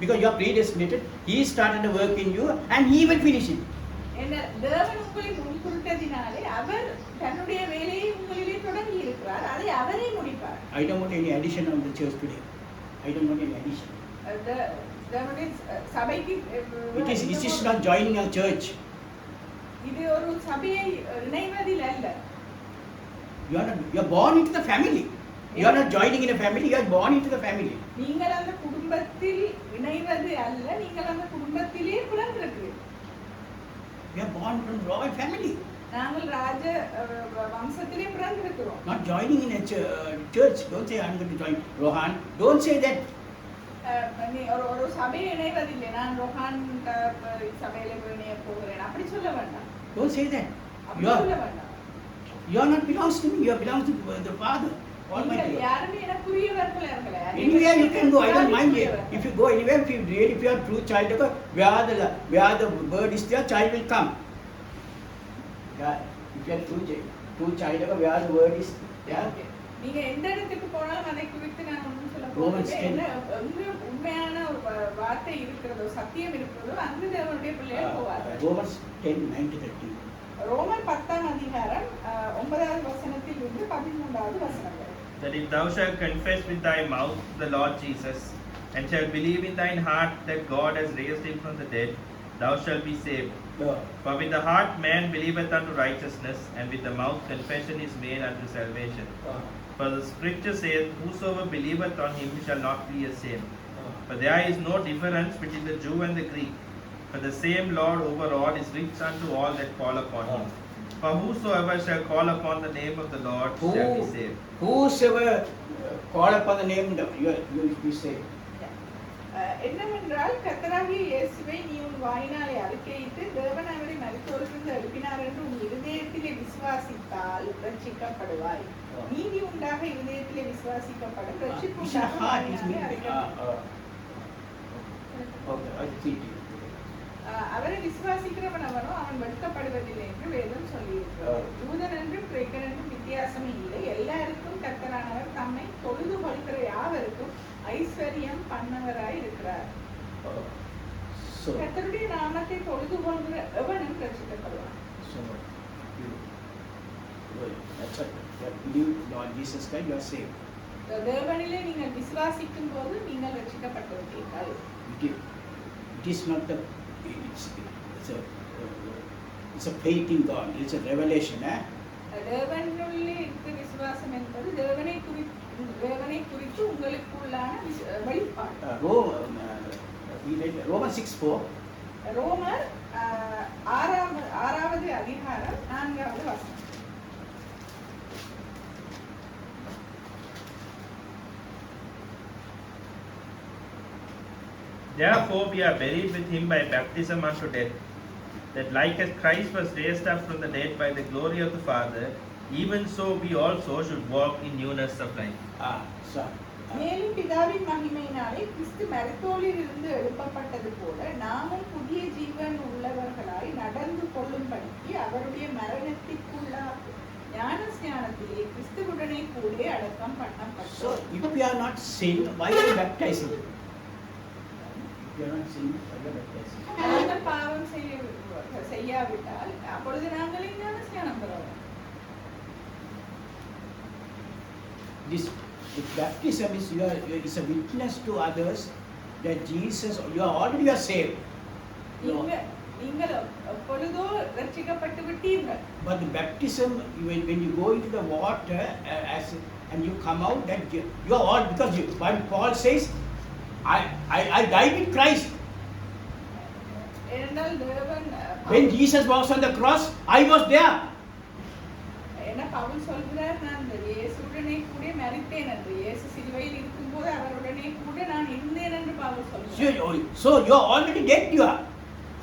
Because you are predestinated, He started the work in you and He will finish it. தேவன் உங்களை முன்குறித்ததினாலே அவர் தன்னுடைய வேலையை உங்களிலே தொடங்கி இருக்கிறார். அதை அவரே முடிப்பார். I don't want any addition on the church today. I don't want any addition. தேவனுடைய சபைக்கு It is not joining a church. இது ஒரு சபையை இணைவதில் அல்ல. You are born into the family. You are not joining in a family. You are born into the family. நீங்கள் அந்த குடும்பத்தில் இணைவது அல்ல, நீங்கள் அந்த குடும்பத்திலே பிறந்திருக்கிறீர்கள். We are born from royal family. நாங்கள் ராஜ வம்சத்திலே பிறந்திருக்கிறோம். Not joining in a church. Don't say I am going to join Rohan. Don't say that. ஒரு சபையை இணைவதில்லை. நான் ரோஹான் சபையில இணைய போகிறேன் அப்படி சொல்ல வேண்டாம். Don't say that. You are not belongs to me. You belongs to the Father. Almighty. யாருமே எனக்குரியவர்கள் அல்ல. Anywhere you can go. I don't mind it. If you go anywhere, if you are true child of God, where the word is there, child will come. Yeah. If you are true child of God, where the word is there. நீங்க எந்த இடத்துக்கு போனாலும் அதை குறித்து நான் ஒன்றும் சொல்ல Romans 10. உண்மையான ஒரு வார்த்தை இருக்கிறதோ சத்தியம் இருக்கிறதோ அந்த தேவனுடைய பிள்ளைகள் போவார்கள். Romans 10:9-13. ரோமர் 10ஆம் அதிகாரம் 9வது வசனத்தில் இருந்து 13வது வசனம் வரை. That if thou shalt confess with thy mouth the Lord Jesus, and shalt believe in thine heart that God has raised him from the dead, thou shalt be saved. For with the heart man believeth unto righteousness, and with the mouth confession is made unto salvation. For the scripture saith, whosoever believeth on him shall not be ashamed. For there is no difference between the Jew and the Greek, for the same Lord over all is rich unto all that call upon him. For whosoever shall call upon the name of the Lord shall be saved. Whosoever call upon the name, you will be saved. என்னவென்றால் கர்த்தராகிய இயேசுவை நீ உன் வாயினாலே அறிக்கையிட்டு தேவன் அவரை மரித்தோரிலிருந்து எழுப்பினார் என்று உன் இருதயத்திலே விசுவாசித்தால் ரட்சிக்கப்படுவாய். நீதி உண்டாக இருதயத்திலே விசுவாசிக்கப்படும், ரட்சிப்பு உண்டாக வாயினாலே அறிக்கைப்படும். அவரை விசுவாசிக்கிறவன் அவனோ அவன் வெட்கப்படுவதில்லை என்று வேதம் சொல்லியிருக்கிறது. யூதன் என்றும் கிரேக்கன் என்றும் வித்தியாசமே இல்லை. எல்லாருக்கும் கர்த்தரானவர் தம்மை தொழுது கொள்கிற யாவருக்கும் ஐஸ்வர்யம் பண்ணவராய் இருக்கிறார். கர்த்தருடைய நாமத்தை தொழுது கொள்கிற எவனும் ரட்சிக்கப்படுவான். தேவனிலே நீங்கள் விசுவாசிக்கும் போது நீங்கள் ரட்சிக்கப்பட்டிருக்கிறீர்கள். It is not the it's a faith in God. It's a revelation. தேவனுள்ளே இருக்கிற விசுவாசம் என்பது தேவனை குறித்து உங்களுக்குள்ளான வெளிப்பாடு. Romans 6:4. ரோமர் 6வது அதிகாரம் 4வது வசனம். Therefore we are buried with him by baptism unto death, that like as Christ was raised up from the dead by the glory of the Father, even so we also should walk in newness of life. மேலும் பிதாவின் மகிமையினாலே கிறிஸ்து மரித்தோரில் இருந்து எழுப்பப்பட்டது போல நாமும் புதிய ஜீவன் உள்ளவர்களாய் நடந்து கொள்ளும்படிக்கு அவருடைய மரணத்திற்குள்ள நாமத்திலே கிறிஸ்துவுடனே கூட அடக்கம் So, பண்ணப்பட்டோம். if you are not sin, why are you baptizing? If you are not sin, why are you baptizing? நாங்கள் பாவம் செய்யாவிட்டால் அப்பொழுது நாங்கள் ஞானஸ்நானம் பெறுவோம். This baptism is is a witness to others that Jesus, you are already saved. நீங்கள் எப்பொழுதோ ரட்சிக்கப்பட்டு விட்டீர்கள். But the baptism, when you go into the water and you come out, that you are all, because when Paul says, I died with Christ. ஏனென்றால் தேவன் When Jesus was on the cross, I was there. என்ன பவுல் சொல்கிறார், நான் இயேசுவுடனே கூட மரித்தேன் என்று. இயேசு சிலுவையில் இருக்கும்போது அவருடனே கூட நான் இருந்தேன் என்று பவுல் சொல்கிறார். So you are already dead, you are.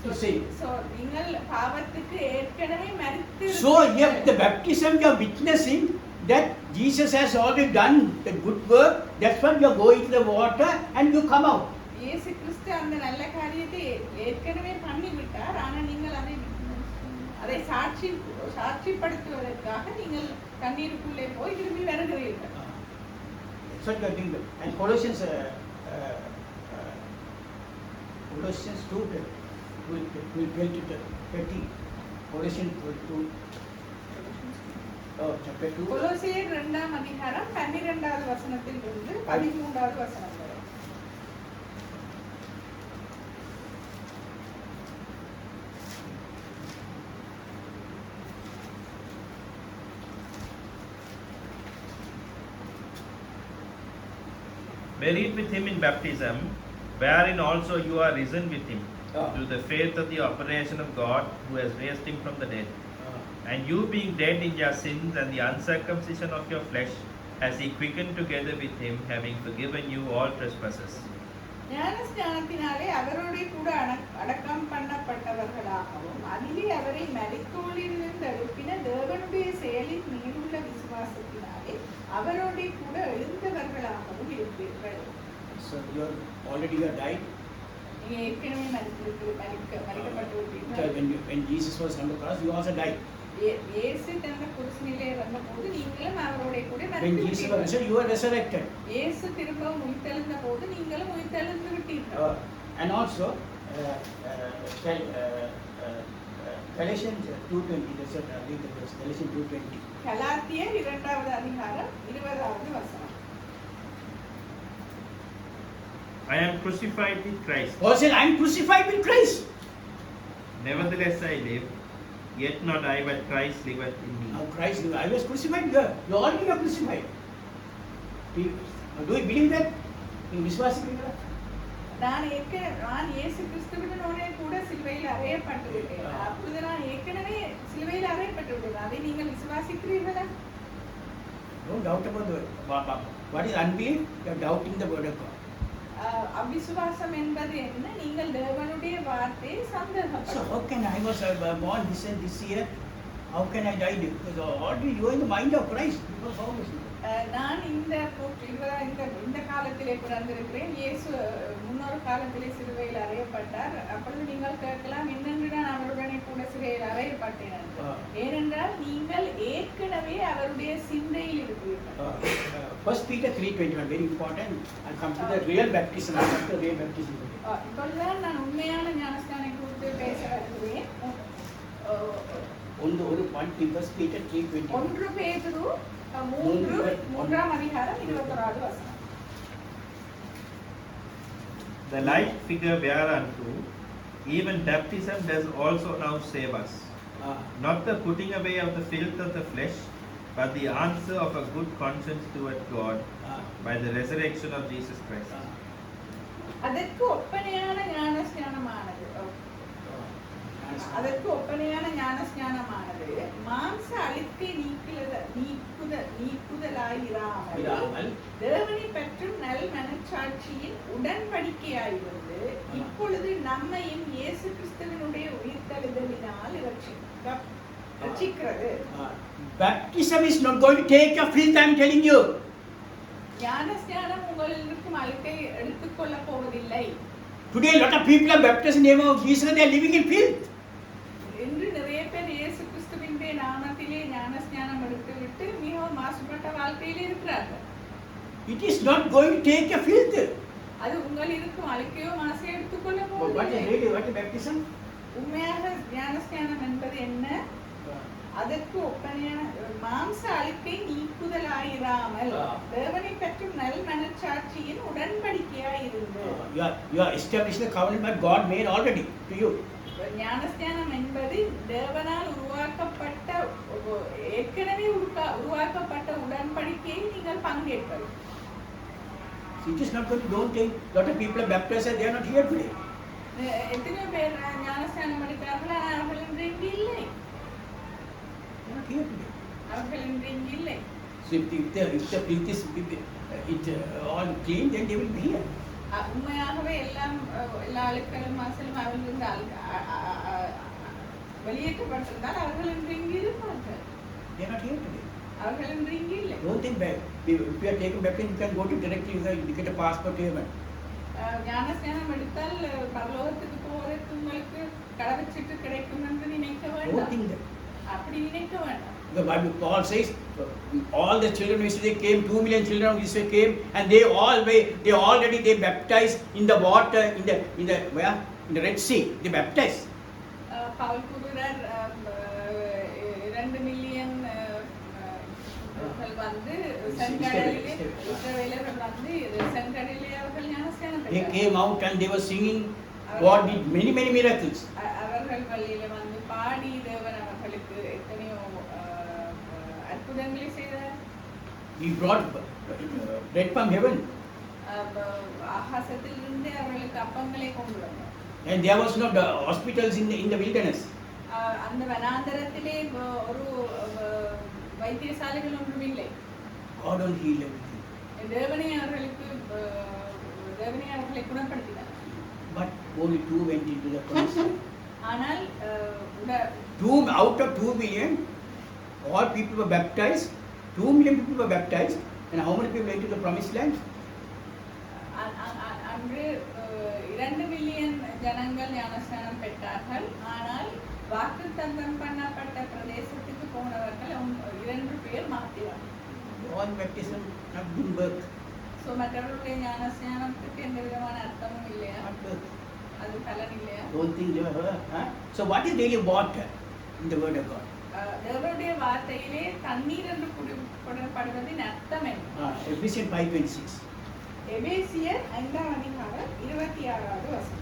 You say. So நீங்கள் பாவத்துக்கு ஏற்கனவே மரித்து So here the baptism you are witnessing that Jesus has already done the good work. That's why you are going to the water and you come out. இயேசு கிறிஸ்து அந்த நல்ல காரியத்தை ஏற்கனவே பண்ணி விட்டார். ஆனால் நீங்கள் அதை சாட்சிப்படுத்துவதற்காக நீங்கள் தண்ணீருக்குள்ளே போய் திரும்பி வருகிறீர்கள். So you are doing that. And Colossians 2 will get to the 30. Colossians 2. Chapter 2. கொலோசியர் 2ஆம் அதிகாரம் 12வது வசனத்தில் இருந்து 13வது வசனம் வரை. Buried with him in baptism, wherein also you are risen with him, through the faith of the operation of God, who has raised him from the dead. And you being dead in your sins and the uncircumcision of your flesh, has he quickened together with him, having forgiven you all trespasses. ஞானஸ்நானத்தினாலே அவரோட கூட அடக்கம் பண்ணப்பட்டவர்களாகவும் அதிலே அவரை மரித்தோரிலிருந்து எழுப்பின தேவனுடைய செயலின் மீதுள்ள விசுவாசத்தினாலே அவரோட கூட எழுந்தவர்களாகவும் இருப்பீர்கள். So you are already died. நீங்க ஏற்கனவே மரிக்கப்பட்டு விட்டீர்கள். When Jesus was on the cross, you also died. இயேசு தன்னுடைய குருசினிலே இறந்தபோது நீங்களும் அவரோட கூட When Jesus was resurrected, you were resurrected. இயேசு திரும்பவும் உயிர்த்தெழுந்த போது நீங்களும் உயிர்த்தெழுந்து விட்டீர்கள். And also Galatians 2:20. That's what I read the verse. Galatians 2:20. கலாத்தியர் 2வது அதிகாரம் 20வது வசனம். I am crucified with Christ. Paul said, I am crucified with Christ. Nevertheless I live, yet not I, but Christ liveth in me. Now Christ, I was crucified here. You already are crucified. Do you believe that? In விசுவாசிக்கிறீங்களா? நான் இயேசு கிறிஸ்துவினோடே கூட சிலுவையில் அறையப்பட்டு விட்டேன். அப்பொழுது நான் ஏற்கனவே சிலுவையில் அறையப்பட்டு விட்டேன். அதை நீங்கள் விசுவாசிக்கிறீர்களா? No doubt about the word. What is unbelief? You are doubting the word of God. அவிசுவாசம் என்பது என்ன? நீங்கள் தேவனுடைய வார்த்தையை So சந்தேகப்படுகிறீர்கள். how can I was born this year? How can I die? Because already you are in the mind of Christ. Because how is it? நான் இந்த காலத்திலே பிறந்திருக்கிறேன். இயேசு முன்னொரு காலத்திலே சிலுவையில் அறையப்பட்டார். அப்பொழுது நீங்கள் கேட்கலாம், என்னென்று நான் அவருடனே கூட சிலுவையில் அறையப்பட்டேன் என்று. ஏனென்றால் நீங்கள் ஏற்கனவே அவருடைய சிந்தையில் இருக்கிறீர்கள். 1 Peter 3:21, very important. I'll come to the real baptism. I'll come to the real baptism. இப்பொழுதுதான் நான் உண்மையான ஞானஸ்நானம் குறித்து பேச வருகிறேன். 1 Peter 3:21. 1 பேதுரு 3ஆம் அதிகாரம் 21வது வசனம். The like figure whereunto even baptism does also now save us, not the putting away of the filth of the flesh, but the answer of a good conscience toward God by the resurrection of Jesus Christ. அதற்கு ஒப்பனையான ஞானஸ்நானமானது மாம்ச அழுக்கை நீக்குதலாயிராமல் தேவனை பற்றும் நல் மனச்சாட்சியின் உடன்படிக்கையாயிருந்து இப்பொழுது நம்மையும் இயேசு கிறிஸ்துவினுடைய உயிர்த்தெழுதலினால் ரட்சிக்கிறது. Baptism is not going to take your filth, I am telling you. ஞானஸ்நானம் உங்களுக்கு அழுக்கை எடுத்துக்கொள்ள போவதில்லை. Today a lot of people are baptized in the name of Jesus, they are living in filth. இன்று நிறைய பேர் இயேசு கிறிஸ்துவின் நாமத்திலே ஞானஸ்நானம் எடுத்துவிட்டு மிகவும் மாசுபட்ட வாழ்க்கையில் இருக்கிறார்கள். It is not going to take a filth. அது உங்கள் இருக்கும் அழுக்கையோ மாசை எடுத்துக்கொள்ள What is போவதில்லை. really what is baptism? உண்மையாக ஞானஸ்நானம் என்பது என்ன? அதற்கு ஒப்பனையான மாம்ச அழுக்கை நீக்குதலாயிராமல் தேவனை பற்றும் நல் மனச்சாட்சியின் உடன்படிக்கையாயிருந்து. You are establishing the covenant that God made already to you. ஞானஸ்நானம் என்பது தேவனால் உருவாக்கப்பட்ட ஏற்கனவே உருவாக்கப்பட்ட உடன்படிக்கையை நீங்கள் பங்கேற்பது. It is not going to, don't think lot of people are baptized and they are not here today. எத்தனையோ பேர் ஞானஸ்நானம் எடுக்கிறார்கள், ஆனால் அவர்கள் இன்று இங்கு இல்லை. They are not here today. அவர்கள் இன்று இங்கு இல்லை. So if the filth is all clean, then they will be here. உண்மையாகவே எல்லா அழுக்களும் மாசலும் அவர்கள் வெளியேற்றப்பட்டிருந்தால் அவர்கள் இன்று இங்கு இருப்பார்கள். They are not here today. அவர்கள் இன்று இங்கு இல்லை. Don't think back. If you are taken baptism, you can go to directly, you get a passport to heaven. ஞானஸ்நானம் எடுத்தால் பரலோகத்துக்கு போவதற்கு உங்களுக்கு கடவுச்சீட்டு கிடைக்கும் என்று நினைக்க Don't வேண்டாம். think that. அப்படி நினைக்க வேண்டாம். The Bible, Paul says, all the children of Israel came, 2 million children of Israel came, and they already baptized in the water, in the Red Sea. They baptized. Pavul கூறுகிறார் 2 million வந்து செங்கடலிலே இஸ்ரவேலர்கள் வந்து செங்கடலிலே அவர்கள் ஞானஸ்நானம் They பெற்றார்கள். came out and they were singing. God did many miracles. அவர்கள் வழியில வந்து பாடி தேவன் அவர்களுக்கு எத்தனையோ அற்புதங்களை செய்தார். He brought bread from heaven. ஆகாசத்திலிருந்து அவர்களுக்கு அப்பங்களை கொண்டு வந்தார். And there was no hospitals in the wilderness. அந்த வனாந்தரத்திலே ஒரு வைத்தியசாலைகள் ஒன்றும் இல்லை. God will heal everything. தேவனே அவர்களை குணப்படுத்தினார். But only 2 went into the promised land. ஆனால் Out of 2 million, all people were baptized. 2 million people were baptized. And how many people went to the promised land? அன்று 2 million ஜனங்கள் ஞானஸ்நானம் பெற்றார்கள். ஆனால் வாக்குத்தத்தம் பண்ணப்பட்ட பிரதேசத்துக்கு போனவர்கள் 2 பேர் மாத்திரம். All baptism not good work. So மற்றவர்களுடைய ஞானஸ்நானத்துக்கு எந்த விதமான அர்த்தமும் இல்லையா? Not work. அது பலன் இல்லையா? Don't think they were. So what is really water in the word of God? தேவனுடைய வார்த்தையிலே தண்ணீர் என்று குறிப்பிடப்படுவதின் அர்த்தம் என்ன? Ephesians 5:26. எபேசியர் 5ஆம் அதிகாரம் 26வது வசனம்.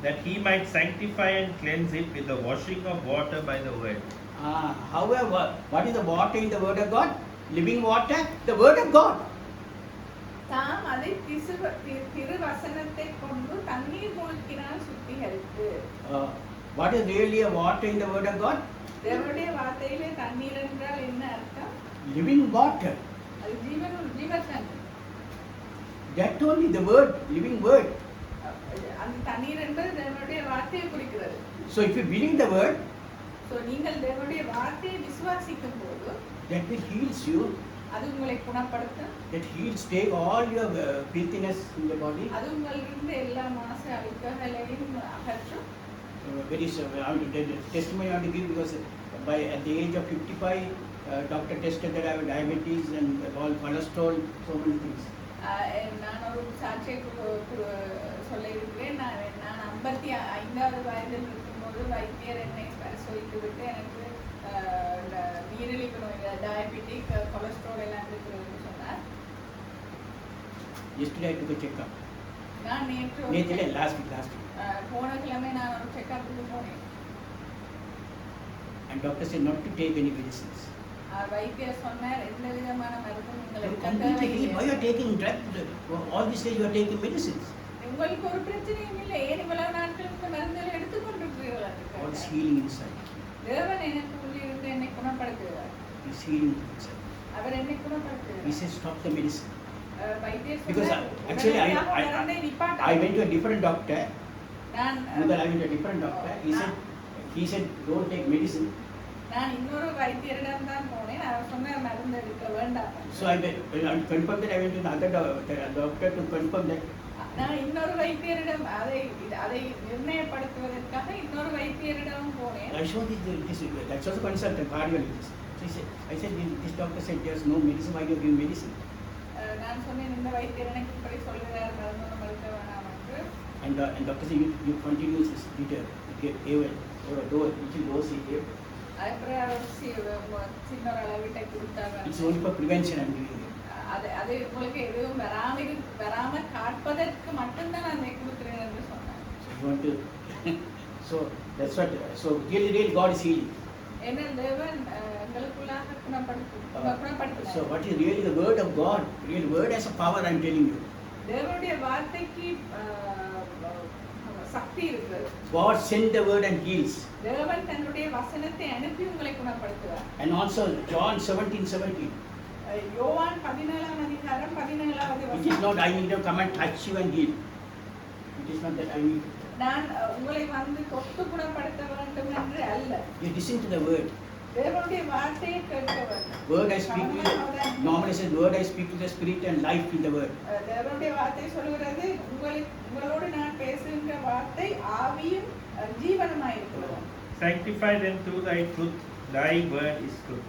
That he might sanctify and cleanse it with the washing of water by the word. However, what is the water in the word of God? Living water, the word of God. தாம் அதை திருவசனத்தை கொண்டு தண்ணீர் மூழ்கினால் சுத்திகரித்து. What is really a water in the word of God? தேவனுடைய வார்த்தையிலே தண்ணீர் என்றால் என்ன அர்த்தம்? Living water. அது ஜீவத்தண்ணீர். That only the word, living word. அந்த தண்ணீர் என்பது தேவனுடைய வார்த்தையை குறிக்கிறது. So if you believe the word, so நீங்கள் தேவனுடைய வார்த்தையை விசுவாசிக்கும் போது that will heals you. அது உங்களை குணப்படுத்தும். That heals, take all your filthiness in the body. அது உங்களிலிருந்து எல்லா மாசு அழுக்குகளையும் அகற்றும். Very testimony I want to give because at the age of 55, doctor tested that I have diabetes and all cholesterol, so many things. நான் ஒரு சாட்சியை சொல்ல இருக்கிறேன். நான் 55வது வயதில் இருக்கும்போது வைத்தியர் என்னை பரிசோதித்து விட்டு எனக்கு நீரிழிவு நோய், டயபெட்டிக், கொலஸ்ட்ரால் எல்லாம் இருக்குன்னு சொன்னார். Yesterday I took a checkup. நான் நேற்று last week. போன கிழமை நான் ஒரு செக்கப்புக்கு போனேன். And doctor said not to take any medicines. வைத்தியர் சொன்னார் எந்த விதமான மருந்தும் உங்களுக்கு Completely, why you are taking drugs? All this day you are taking medicines. உங்களுக்கு ஒரு பிரச்சனையும் இல்லை, ஏன் இவ்வளவு நாட்கள் இந்த மருந்துகளை எடுத்துக்கொண்டிருக்கிறீர்கள்? All is healing inside. தேவன் எனக்கு உள்ளிருந்து என்னை குணப்படுத்துகிறார். He is healing inside. அவர் என்னை குணப்படுத்துகிறார். He says stop the medicine. வைத்தியர் Because சொன்னார் actually I went to a different doctor. நான் I went to a different doctor. He said don't take medicine. நான் இன்னொரு வைத்தியரிடம் தான் போனேன். அவர் சொன்னார் மருந்து எடுக்க வேண்டாம். So I confirmed that I went to the other doctor to confirm that. நான் இன்னொரு வைத்தியரிடம் அதை நிர்ணயப்படுத்துவதற்காக இன்னொரு வைத்தியரிடம் போனேன். I showed this that's also consultant cardiologist. I said this doctor said there's no medicine. Why do you give medicine? நான் சொன்னேன் இந்த வைத்தியர் எனக்கு இப்படி சொல்கிறார் மருந்து மருத்துவ வேணாம் என்று. And doctor said you continue this liter AOL or a dose which is dose here. அப்புறம் சின்ன ஒரு அளவிட்ட கொடுத்தாங்க. It's only for prevention I'm giving it. அது உங்களுக்கு எதுவும் வராம காட்பதற்கு மட்டும்தான் நான் அதை கொடுக்குறேன் என்று சொன்னேன். So you want to so that's what so really God is healing. என்ன தேவன் எங்களுக்குள்ளாக குணப்படுத்துவார். So what is really the word of God? Real word has a power, I'm telling you. தேவனுடைய வார்த்தைக்கு சக்தி இருக்கு. God sent the word and heals. தேவன் தன்னுடைய வசனத்தை அனுப்பி உங்களை குணப்படுத்துவார். And also John 17:17. யோவான் 17ஆம் அதிகாரம் 17வது It is வசனம். not I need to come and touch you and heal. It is not that I need. நான் உங்களை வந்து தொட்டு குணப்படுத்த வேண்டும் என்று அல்ல. You listen to the word. தேவனுடைய வார்த்தையை கேட்க வேண்டும். Word I speak to you. Normally says word I speak to the spirit and life in the word. தேவனுடைய வார்த்தை சொல்கிறது உங்களோடு நான் பேசுகின்ற வார்த்தை ஆவியும் ஜீவனுமாய் இருக்கிறது. Sanctify them through thy truth, thy word is truth.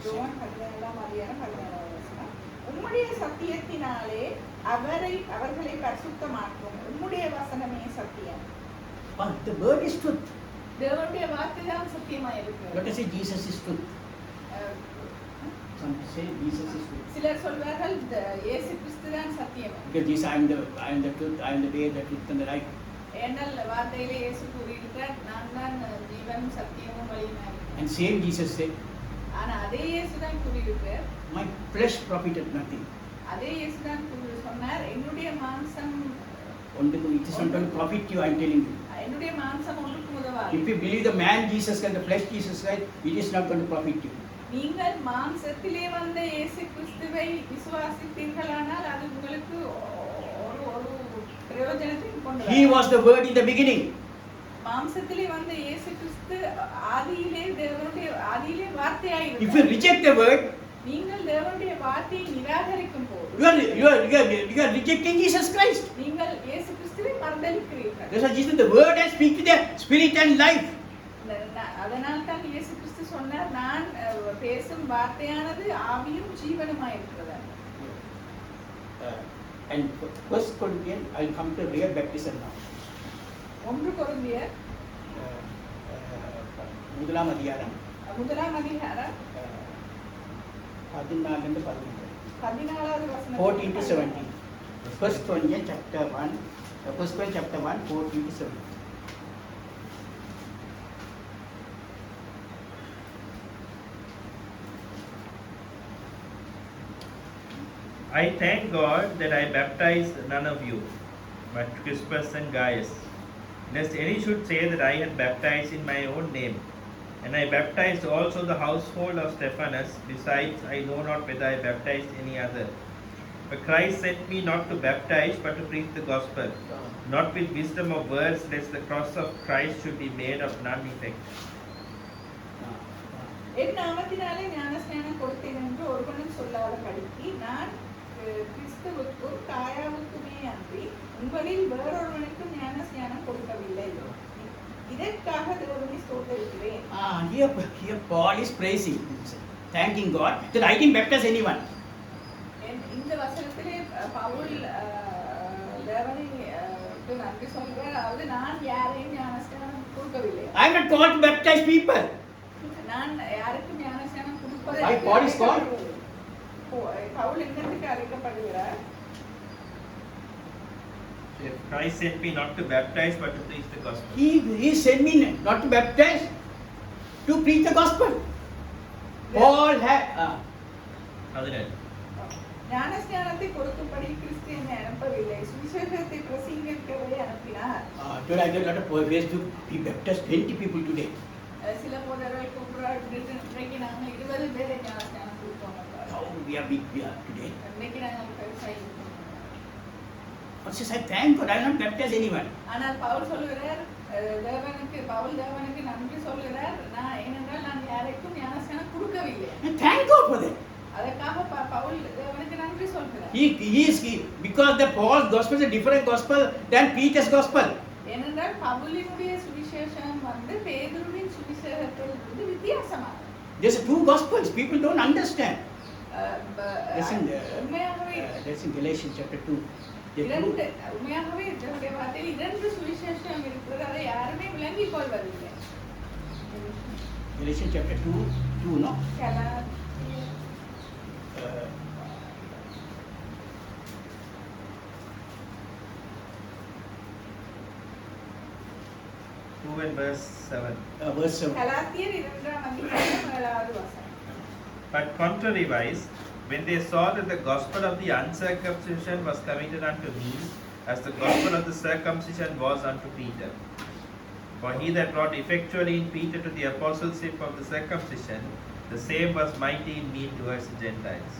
யோவான் 17ஆம் அதிகாரம் 17வது வசனம். உம்முடைய சத்தியத்தினாலே அவர்களை பரிசுத்தமாக்கும். உம்முடைய வசனமே சத்தியம். The word is truth. தேவனுடைய வார்த்தை தான் சத்தியமாய் இருக்கிறது. Let us say Jesus is truth. Some say Jesus is truth. சிலர் சொல்வார்கள் இயேசு கிறிஸ்து தான் சத்தியம். Because Jesus, I am the truth, I am the way, the truth and the life. ஏனென்றால் வார்த்தையிலே இயேசு கூறியிருக்கிறார் நான் தான் ஜீவனும் சத்தியமும் வழியுமாய். And same Jesus said, ஆனா அதே இயேசு தான் கூறியிருக்கிறார் my flesh profited nothing. அதே இயேசு தான் சொன்னார் என்னுடைய மாம்சம் It is not going to profit you, I am telling you. என்னுடைய மாம்சம் ஒன்றுக்கும் உதவாது. If you believe the man Jesus and the flesh Jesus Christ, it is not going to profit you. நீங்கள் மாம்சத்திலே வந்த இயேசு கிறிஸ்துவை விசுவாசித்தீர்களானால் அது உங்களுக்கு ஒரு பிரயோஜனத்தை கொண்டு வரும். He was the word in the beginning. மாம்சத்திலே வந்த இயேசு கிறிஸ்து ஆதியிலே வார்த்தையாய் If you reject the word, நீங்கள் தேவனுடைய வார்த்தையை நிராகரிக்கும் போது you are rejecting Jesus Christ. நீங்கள் இயேசு கிறிஸ்துவை மறுதலிக்கிறீர்கள். That's why Jesus, the word has speak to the spirit and life. அதனால் தான் இயேசு கிறிஸ்து சொன்னார் நான் பேசும் வார்த்தையானது ஆவியும் ஜீவனுமாய் இருக்கிறது. And First Corinthians, I'll come to real baptism now. 1 கொரிந்தியர் முதலாம் அதிகாரம் 14 14வது வசனம் 14 to 17. First Corinthians chapter 1, First Corinthians chapter 1, 14 to 17. I thank God that I baptized none of you, but Crispus and Gaius, lest any should say that I had baptized in my own name. And I baptized also the household of Stephanus. Besides, I know not whether I baptized any other. But Christ sent me not to baptize, but to preach the gospel, not with wisdom of words, lest the cross of Christ should be made of none effect. என் நாமத்தினாலே ஞானஸ்நானம் கொடுத்தேன் என்று ஒருவனும் சொல்லாதபடிக்கு நான் கிறிஸ்துவுக்கும் காயாவுக்குமே அன்றி உங்களில் வேறொருவனுக்கும் ஞானஸ்நானம் கொடுக்கவில்லை. இதற்காக தேவனை ஸ்தோத்திரிக்கிறேன். Here Paul is praising, thanking God that I didn't baptize anyone. இந்த வசனத்திலே பவுல் தேவனை நன்றி சொல்கிறார். அதாவது நான் யாரையும் ஞானஸ்நானம் கொடுக்கவில்லை. I am not called to baptize people. நான் யாருக்கும் ஞானஸ்நானம் கொடுப்பது. Why Paul is called? Pavul என்னத்துக்கு அழைக்கப்படுகிறார்? Christ sent me not to baptize, but to preach the gospel. He sent me not to baptize, to preach the gospel. Paul had. ஞானஸ்நானத்தை கொடுக்கும்படி கிறிஸ்து என்னை அனுப்பவில்லை, சுவிசேஷத்தை பிரசங்கிக்கவே அனுப்பினார். Today I get a lot of ways to be baptized 20 people today. சில போதர்கள் கூப்பிடுறார், இன்றைக்கு நாங்கள் 20 பேரை ஞானஸ்நானம் கொடுப்போம். How we are big we are today. இன்றைக்கு நாங்கள் பெருசாக இருக்கோம். But says I thank God I will not baptize anyone. ஆனால் பவுல் சொல்லுகிறார், பவுல் தேவனுக்கு நன்றி சொல்லுகிறார், நான் ஏனென்றால் நான் யாருக்கும் Because the Paul's gospel is a different gospel than Peter's gospel. ஏனென்றால் பவுலினுடைய சுவிசேஷம் வந்து பேதுருவின் சுவிசேஷத்திலிருந்து வித்தியாசமானது. There's two gospels. People don't understand. Listen, உண்மையாகவே that's in Galatians chapter 2. The இரண்டு two- உண்மையாகவே இதனுடைய வார்த்தையில் இரண்டு சுவிசேஷம் இருக்கிறது, அதை யாருமே விளங்கிக் கொள்வதில்லை. Galatians chapter 2, no? கலாத்தியர் Uh, Two and verse 7. verse 7. கலாத்தியர் 2ஆம் அதிகாரம் 7வது வசனம். But contrariwise, when they saw that the gospel of the uncircumcision was committed unto me, as the gospel of the circumcision was unto Peter. For he that wrought effectually in Peter to the apostleship of the circumcision, the same was mighty in me towards the Gentiles.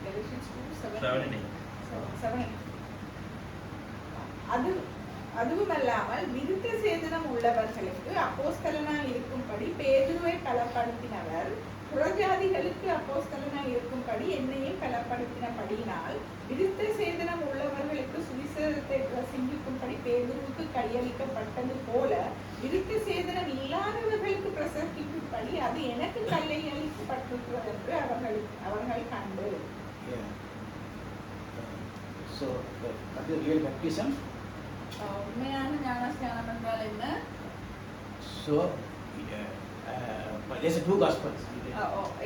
Galatians 2:7. 7 and 8. 7. அதுவுமல்லாமல் விருத்த சேதனம் உள்ளவர்களுக்கு அப்போஸ்தலனாய் இருக்கும்படி பேதுருவை பலப்படுத்தினவர், புறஜாதிகளுக்கு அப்போஸ்தலனாய் இருக்கும்படி என்னையும் பலப்படுத்தினபடியினால் விருத்த சேதனம் உள்ளவர்களுக்கு சுவிசேஷத்தை பிரசங்கிக்கும்படி பேதுருவுக்கு கையளிக்கப்பட்டது போல விருத்த சேதனம் இல்லாதவர்களுக்கு பிரசங்கிக்கும்படி அது எனக்கு கையளிக்கப்பட்டிருக்கிறது என்று அவர்கள் கண்டு. Yeah. So, what is real baptism? உண்மையான ஞானஸ்நானம் என்றால் என்ன? So, there's two gospels.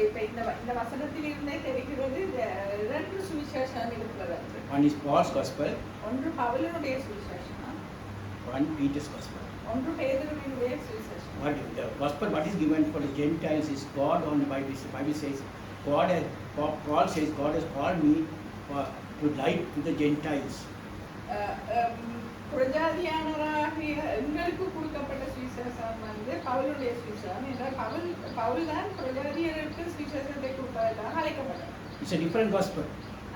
இப்ப இந்த வசனத்தில் இருந்தே தெரிகிறது இரண்டு சுவிசேஷம் இருக்கிறது. One is Paul's gospel, ஒன்று பவுலினுடைய சுவிசேஷம், one Peter's gospel. ஒன்று பேதுருவினுடைய சுவிசேஷம். What the gospel what is given for the Gentiles is God on the Bible. The Bible says Paul says God has called me to light to the Gentiles. புறஜாதியானவராகிய எங்களுக்கு கொடுக்கப்பட்ட சுவிசேஷம் வந்து பவுலுடைய சுவிசேஷம் என்றால் பவுல் தான் புறஜாதியருக்கு சுவிசேஷத்தை கொடுப்பதற்காக அழைக்கப்பட்டார். It's a different gospel.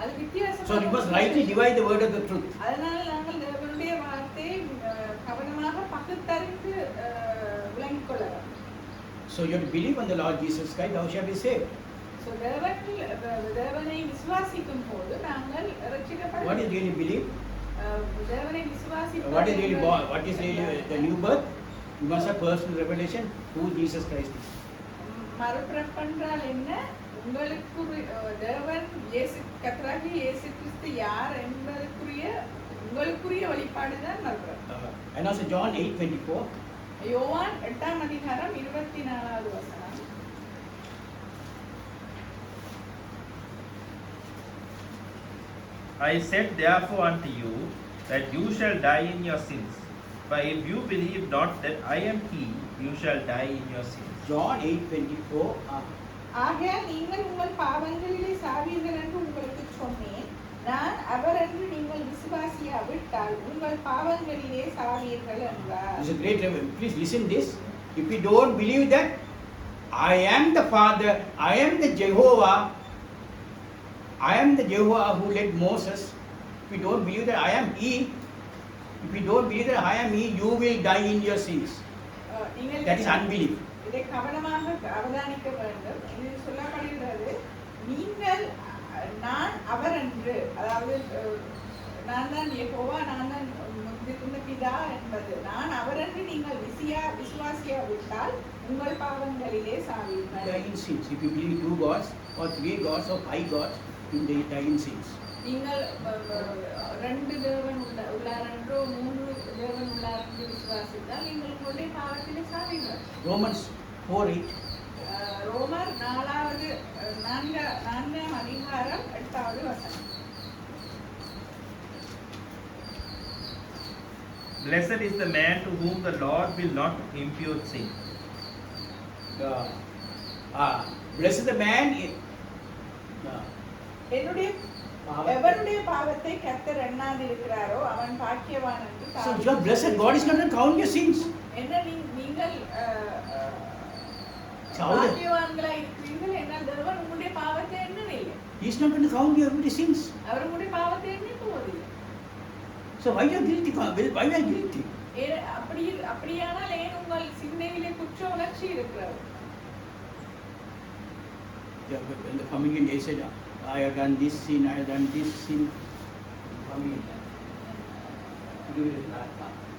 அது வித்தியாசம். So you must rightly divide the word of the truth. அதனால நாங்கள் தேவனுடைய வார்த்தையை கவனமாக பகுத்தறிந்து விளங்கிக் கொள்ள வேண்டும். So you have to believe on the Lord Jesus Christ, thou shalt be saved. So தேவனை விசுவாசிக்கும் போது நாங்கள் ரட்சிக்கப்பட What is really believe? தேவனை விசுவாசிப்பது What is really the new birth? You must have personal revelation who Jesus Christ is. மறுபிறப்பென்றால் என்ன? உங்களுக்கு தேவன் கர்த்தராகிய இயேசு கிறிஸ்து யார் என்பதற்குரிய உங்களுக்குரிய வெளிப்பாடுதான் மறுபிறப்பு. And also John 8:24. யோவான் 8ஆம் அதிகாரம் 24வது வசனம். I said therefore unto you that you shall die in your sins. But if you believe not that I am He, you shall die in your sins. John 8:24. ஆகையால் நீங்கள் உங்கள் பாவங்களிலே சாவீர்கள் என்று உங்களுக்கு சொன்னேன். நான் அவர் என்று நீங்கள் விசுவாசியாவிட்டால் உங்கள் பாவங்களிலே சாவீர்கள் என்றார். This is a great revelation. Please listen this. If you don't believe that I am the Father, I am the Jehovah, I am the Jehovah who led Moses. If you don't believe that I am He, if you don't believe that I am He, you will die in your sins. That is unbelief. இதை கவனமாக அவதானிக்க வேண்டும். இது சொல்லப்படுகிறது, நீங்கள் நான் அவர் என்று, அதாவது நான் தான் யெகோவா, நான் தான் முந்திருந்த பிதா என்பது, நான் அவர் என்று நீங்கள் விசுவாசியாவிட்டால் உங்கள் பாவங்களிலே சாவீர்கள். Die in sins. If you believe two gods or three gods or five gods, you will die in sins. நீங்கள் ரெண்டு தேவன் உள்ளார் என்றோ மூன்று தேவன் உள்ளார் என்று விசுவாசித்தால் நீங்கள் உங்களுடைய பாவத்திலே சாவீர்கள். Romans 4:8. ரோமர் 4ஆம் அதிகாரம் 8வது வசனம். Blessed is the man to whom the Lord will not impute sin. Blessed the man. எவருடைய பாவத்தை கர்த்தர் எண்ணாதிருக்கிறாரோ அவன் பாக்கியவான் என்று. So you are blessed. God is not going to count your sins. என்ன நீங்கள் பாக்கியவான்களா இருக்கிறீர்கள் என்றால் தேவன் உங்களுடைய பாவத்தை எண்ணவில்லை. He is not going to count your sins. அவர் உங்களுடைய பாவத்தை எண்ணி போவதில்லை. So why you are guilty? Why you are guilty? அப்படியானால் ஏன் உங்கள் சிந்தையிலே குற்ற உணர்ச்சி இருக்கிறது? When the communion day said, I have done this sin, I have done this sin.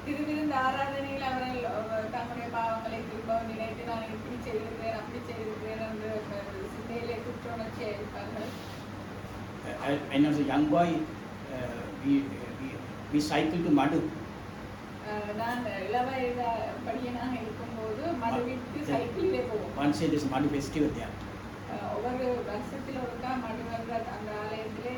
திருவிருந்த ஆராதனையில் அவர்கள் தங்களுடைய பாவங்களை திரும்ப நினைத்து நான் இப்படி செய்திருக்கிறேன் அப்படி செய்திருக்கிறேன் என்று சிந்தையிலே குற்றோணர்ச்சி இருப்பார்கள். When I was a young boy, we cycled to Madu. நான் இளவயது படியனாக இருக்கும்போது மடுவிற்கு சைக்கிளிலே போவோம். Once there is Madu festival there. ஒவ்வொரு வருஷத்தில் ஒருக்கா மடுவன்ற அந்த ஆலயத்திலே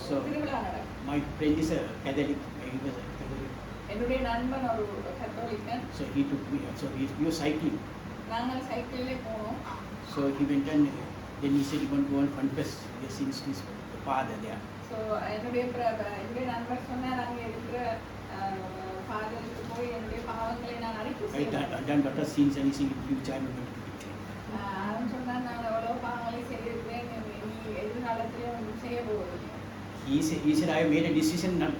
திருவிழா நடக்கும். My friend is a Catholic. He was a Catholic. என்னுடைய நண்பன் ஒரு கத்தோலிக்கன். So he took me. So we were cycling. நாங்கள் சைக்கிளிலே போனோம். So he went and then he said he want to go and confess the sins to his father there. So என்னுடைய நண்பர் சொன்னார் அங்கே இருக்கிற ஃபாதருக்கு போய் என்னுடைய பாவங்களை நான் அறிக்கை செய்தேன். I done lot of sins and he said in future I am going to do it. அவன் சொன்னான் நான் எவ்வளவு பாவங்களை செய்திருக்கிறேன் நீ எதிர்காலத்திலே ஒன்றும் செய்ய போவதில்லை. He said I have made a decision not,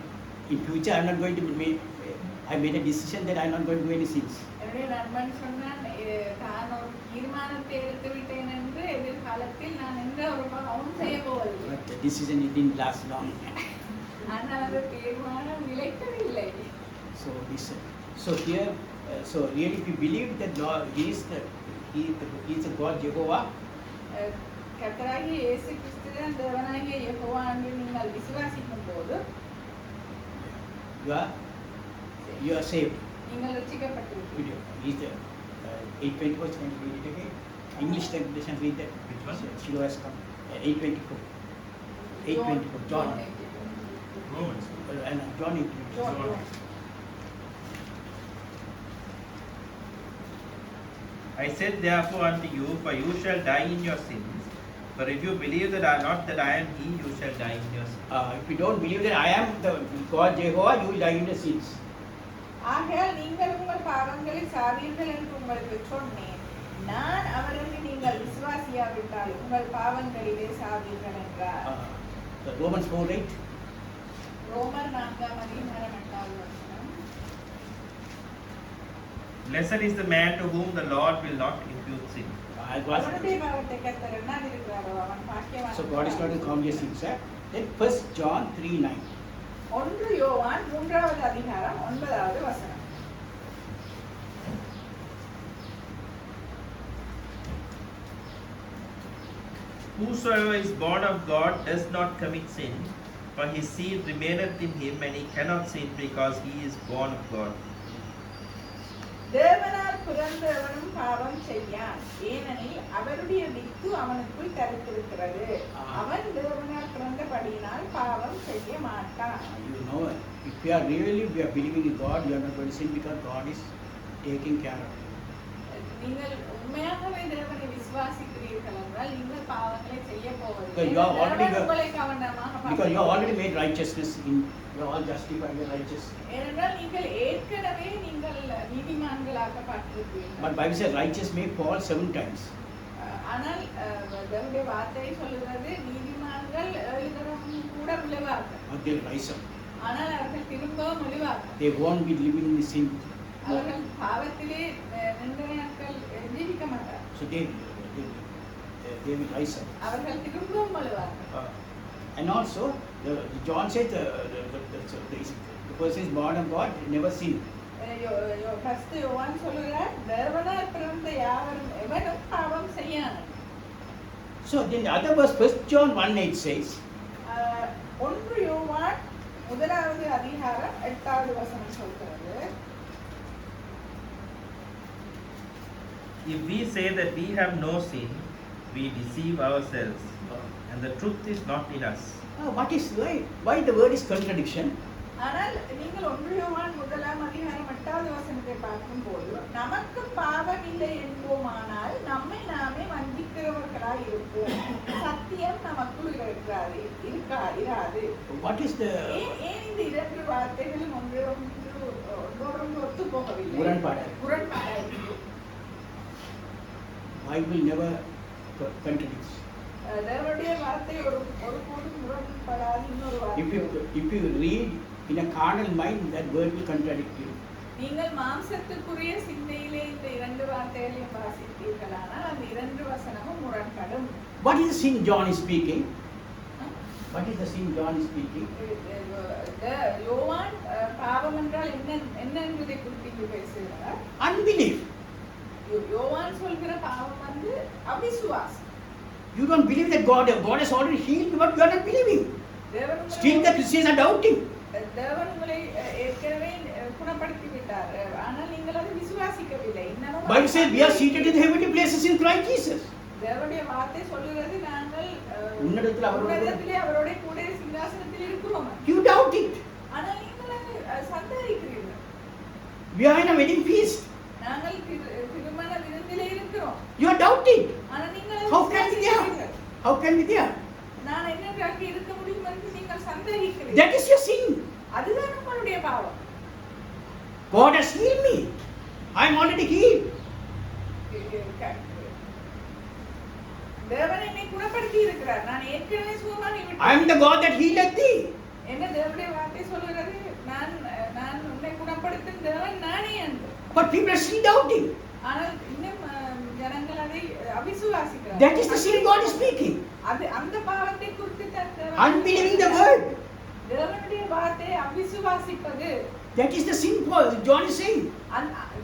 in future I am not going to make. I made a decision that I am not going to do any sins. என்னுடைய நண்பன் சொன்னான் தான் ஒரு தீர்மானத்தை எடுத்து விட்டேன் என்று எதிர்காலத்தில் நான் எந்த ஒரு பாவமும் செய்ய போவதில்லை. But the decision it didn't last long. ஆனால் அந்த தீர்மானம் நிலைக்கவில்லை. So here, so really if you believe that Lord, he is the God Jehovah. கர்த்தராகிய இயேசு கிறிஸ்துவின் தேவனாகிய யெகோவா என்று நீங்கள் விசுவாசிக்கும் போது you are saved. நீங்கள் ரட்சிக்கப்பட்டிருக்கிறீர்கள். Is the 8:24 can you read it again? English translation read that. Which one? Shiloh has come. 8:24. 8:24. John. Romans. And John 8:24. John. I said therefore unto you, for you shall die in your sins. For if you believe that I am He, you shall die in your sins. If you don't believe that I am the God Jehovah, you will die in the sins. ஆகையால் நீங்கள் உங்கள் பாவங்களில் சாவீர்கள் என்று உங்களுக்கு சொன்னேன். நான் அவர் என்று நீங்கள் விசுவாசியாவிட்டால் உங்கள் பாவங்களிலே சாவீர்கள் என்றார். Romans 4:8. ரோமர் 4:8 வசனம். Blessed is the man to whom the Lord will not impute sin. அவனுடைய பாவத்தை கர்த்தர் எண்ணாதிருக்கிறாரோ அவன் பாக்கியவான். So God is not going to count your sins. Then 1 John 3:9. 1 யோவான் 3வது அதிகாரம் 9வது வசனம். Whosoever is born of God does not commit sin, for his seed remaineth in him, and he cannot sin because he is born of God. தேவனால் பிறந்தவனும் பாவம் செய்யான், ஏனெனில் அவருடைய with அவனுக்குள் தரித்திருக்கிறது. அவன் தேவனால் பிறந்தபடியினால் பாவம் செய்ய மாட்டான். You know, if we are believing in God, you are not going to sin because God is taking care of you. நீங்கள் உண்மையாகவே தேவனை விசுவாசிக்கிறீர்கள் என்றால் நீங்கள் பாவங்களை செய்ய போவதில்லை. Because you are already உங்களை கவனமாக because you are already made righteousness in you are all justified and righteous. ஏனென்றால் நீங்கள் ஏற்கனவே நீங்கள் நீதிமான்களாக்கப்பட்டிருக்கிறீர்கள். But Bible says righteous may fall 7 times. ஆனால் தேவனுடைய வார்த்தை சொல்கிறது நீதிமான்கள் 7 தரம் கூட விழுவார்கள். But they rise up. ஆனால் அவர்கள் திரும்பவும் விழுவார்கள். They won't be living in the sin. அவர்கள் பாவத்திலே நின்ற நாட்கள் ஜீவிக்க மாட்டார்கள். So they will rise up. அவர்கள் திரும்பவும் விழுவார்கள். And also, John said the person is born of God, never sin. First யோவான் சொல்கிறார் தேவனால் பிறந்த யாவரும் எவனும் பாவம் செய்யான். So then the other verse, 1 John 1:8 says, 1 யோவான் 1வது அதிகாரம் 8வது வசனம் சொல்கிறது, If we say that we have no sin, we deceive ourselves, and the truth is not in us. Why the word is contradiction? ஆனால் நீங்கள் 1 யோவான் 1ஆம் அதிகாரம் 8வது வசனத்தை பார்க்கும்போது நமக்கு பாவம் இல்லை என்போமானால் நம்மை நாமே வஞ்சிக்கிறவர்களாய் இருப்போம், சத்தியம் நமக்குள் இராது. What is the ஏன் இந்த இரண்டு வார்த்தைகளும் ஒன்றோடு ஒத்து போகவில்லை? முரண்பாடாக இருக்கு. Bible never contradicts. தேவனுடைய வார்த்தை ஒருபோதும் முரண்படாது. இன்னொரு வார்த்தை If you read in a carnal mind, that word will contradict you. நீங்கள் மாம்சத்துக்குரிய சிந்தையிலே இந்த இரண்டு வார்த்தைகளையும் வாசித்தீர்களானால் அந்த இரண்டு வசனமும் முரண்படும். What is the sin John is speaking? What is the sin John is speaking? யோவான் பாவம் என்றால் என்ன என்பதை குறித்து பேசுகிறார். Unbelief. யோவான் சொல்கிற பாவம் வந்து அவிசுவாசம். You don't believe that God has already healed you, but you are not believing. Still the Christians are doubting. தேவன் உங்களை ஏற்கனவே குணப்படுத்தி விட்டார், ஆனால் நீங்கள் அதை விசுவாசிக்கவில்லை. Bible says we are seated in heavenly places in Christ Jesus. தேவனுடைய வார்த்தை சொல்கிறது நாங்கள் உன்னதத்திலே அவரோட கூட சிங்காசனத்தில் இருக்கிறோம். You doubt it. ஆனால் நீங்கள் அதை சந்தேகிக்கிறீர்கள். We are in a wedding feast. நாங்கள் திருமண விருந்திலே இருக்கிறோம். You are doubting. ஆனால் நீங்கள் How can we there? How can we there? நான் என்னவாக இருக்க முடியும் என்று நீங்கள் சந்தேகிக்கிறீர்கள். That is your sin. அதுதான் உங்களுடைய பாவம். God has healed me. I am already healed. தேவன் என்னை குணப்படுத்தி இருக்கிறார், நான் ஏற்கனவே சுகமாகி விட்டேன். I am the God that healed thee. என்ன தேவனுடைய வார்த்தை சொல்கிறது, நான் உன்னை குணப்படுத்தும் தேவன் நானே என்று. But people are still doubting. ஆனால் இன்னும் ஜனங்கள் அதை அவிசுவாசிக்கிறார்கள். That is the sin God is speaking. அது அந்த பாவத்தை குறித்து தான் தேவன் Unbelieving the word. தேவனுடைய வார்த்தையை அவிசுவாசிப்பது. That is the sin John is saying.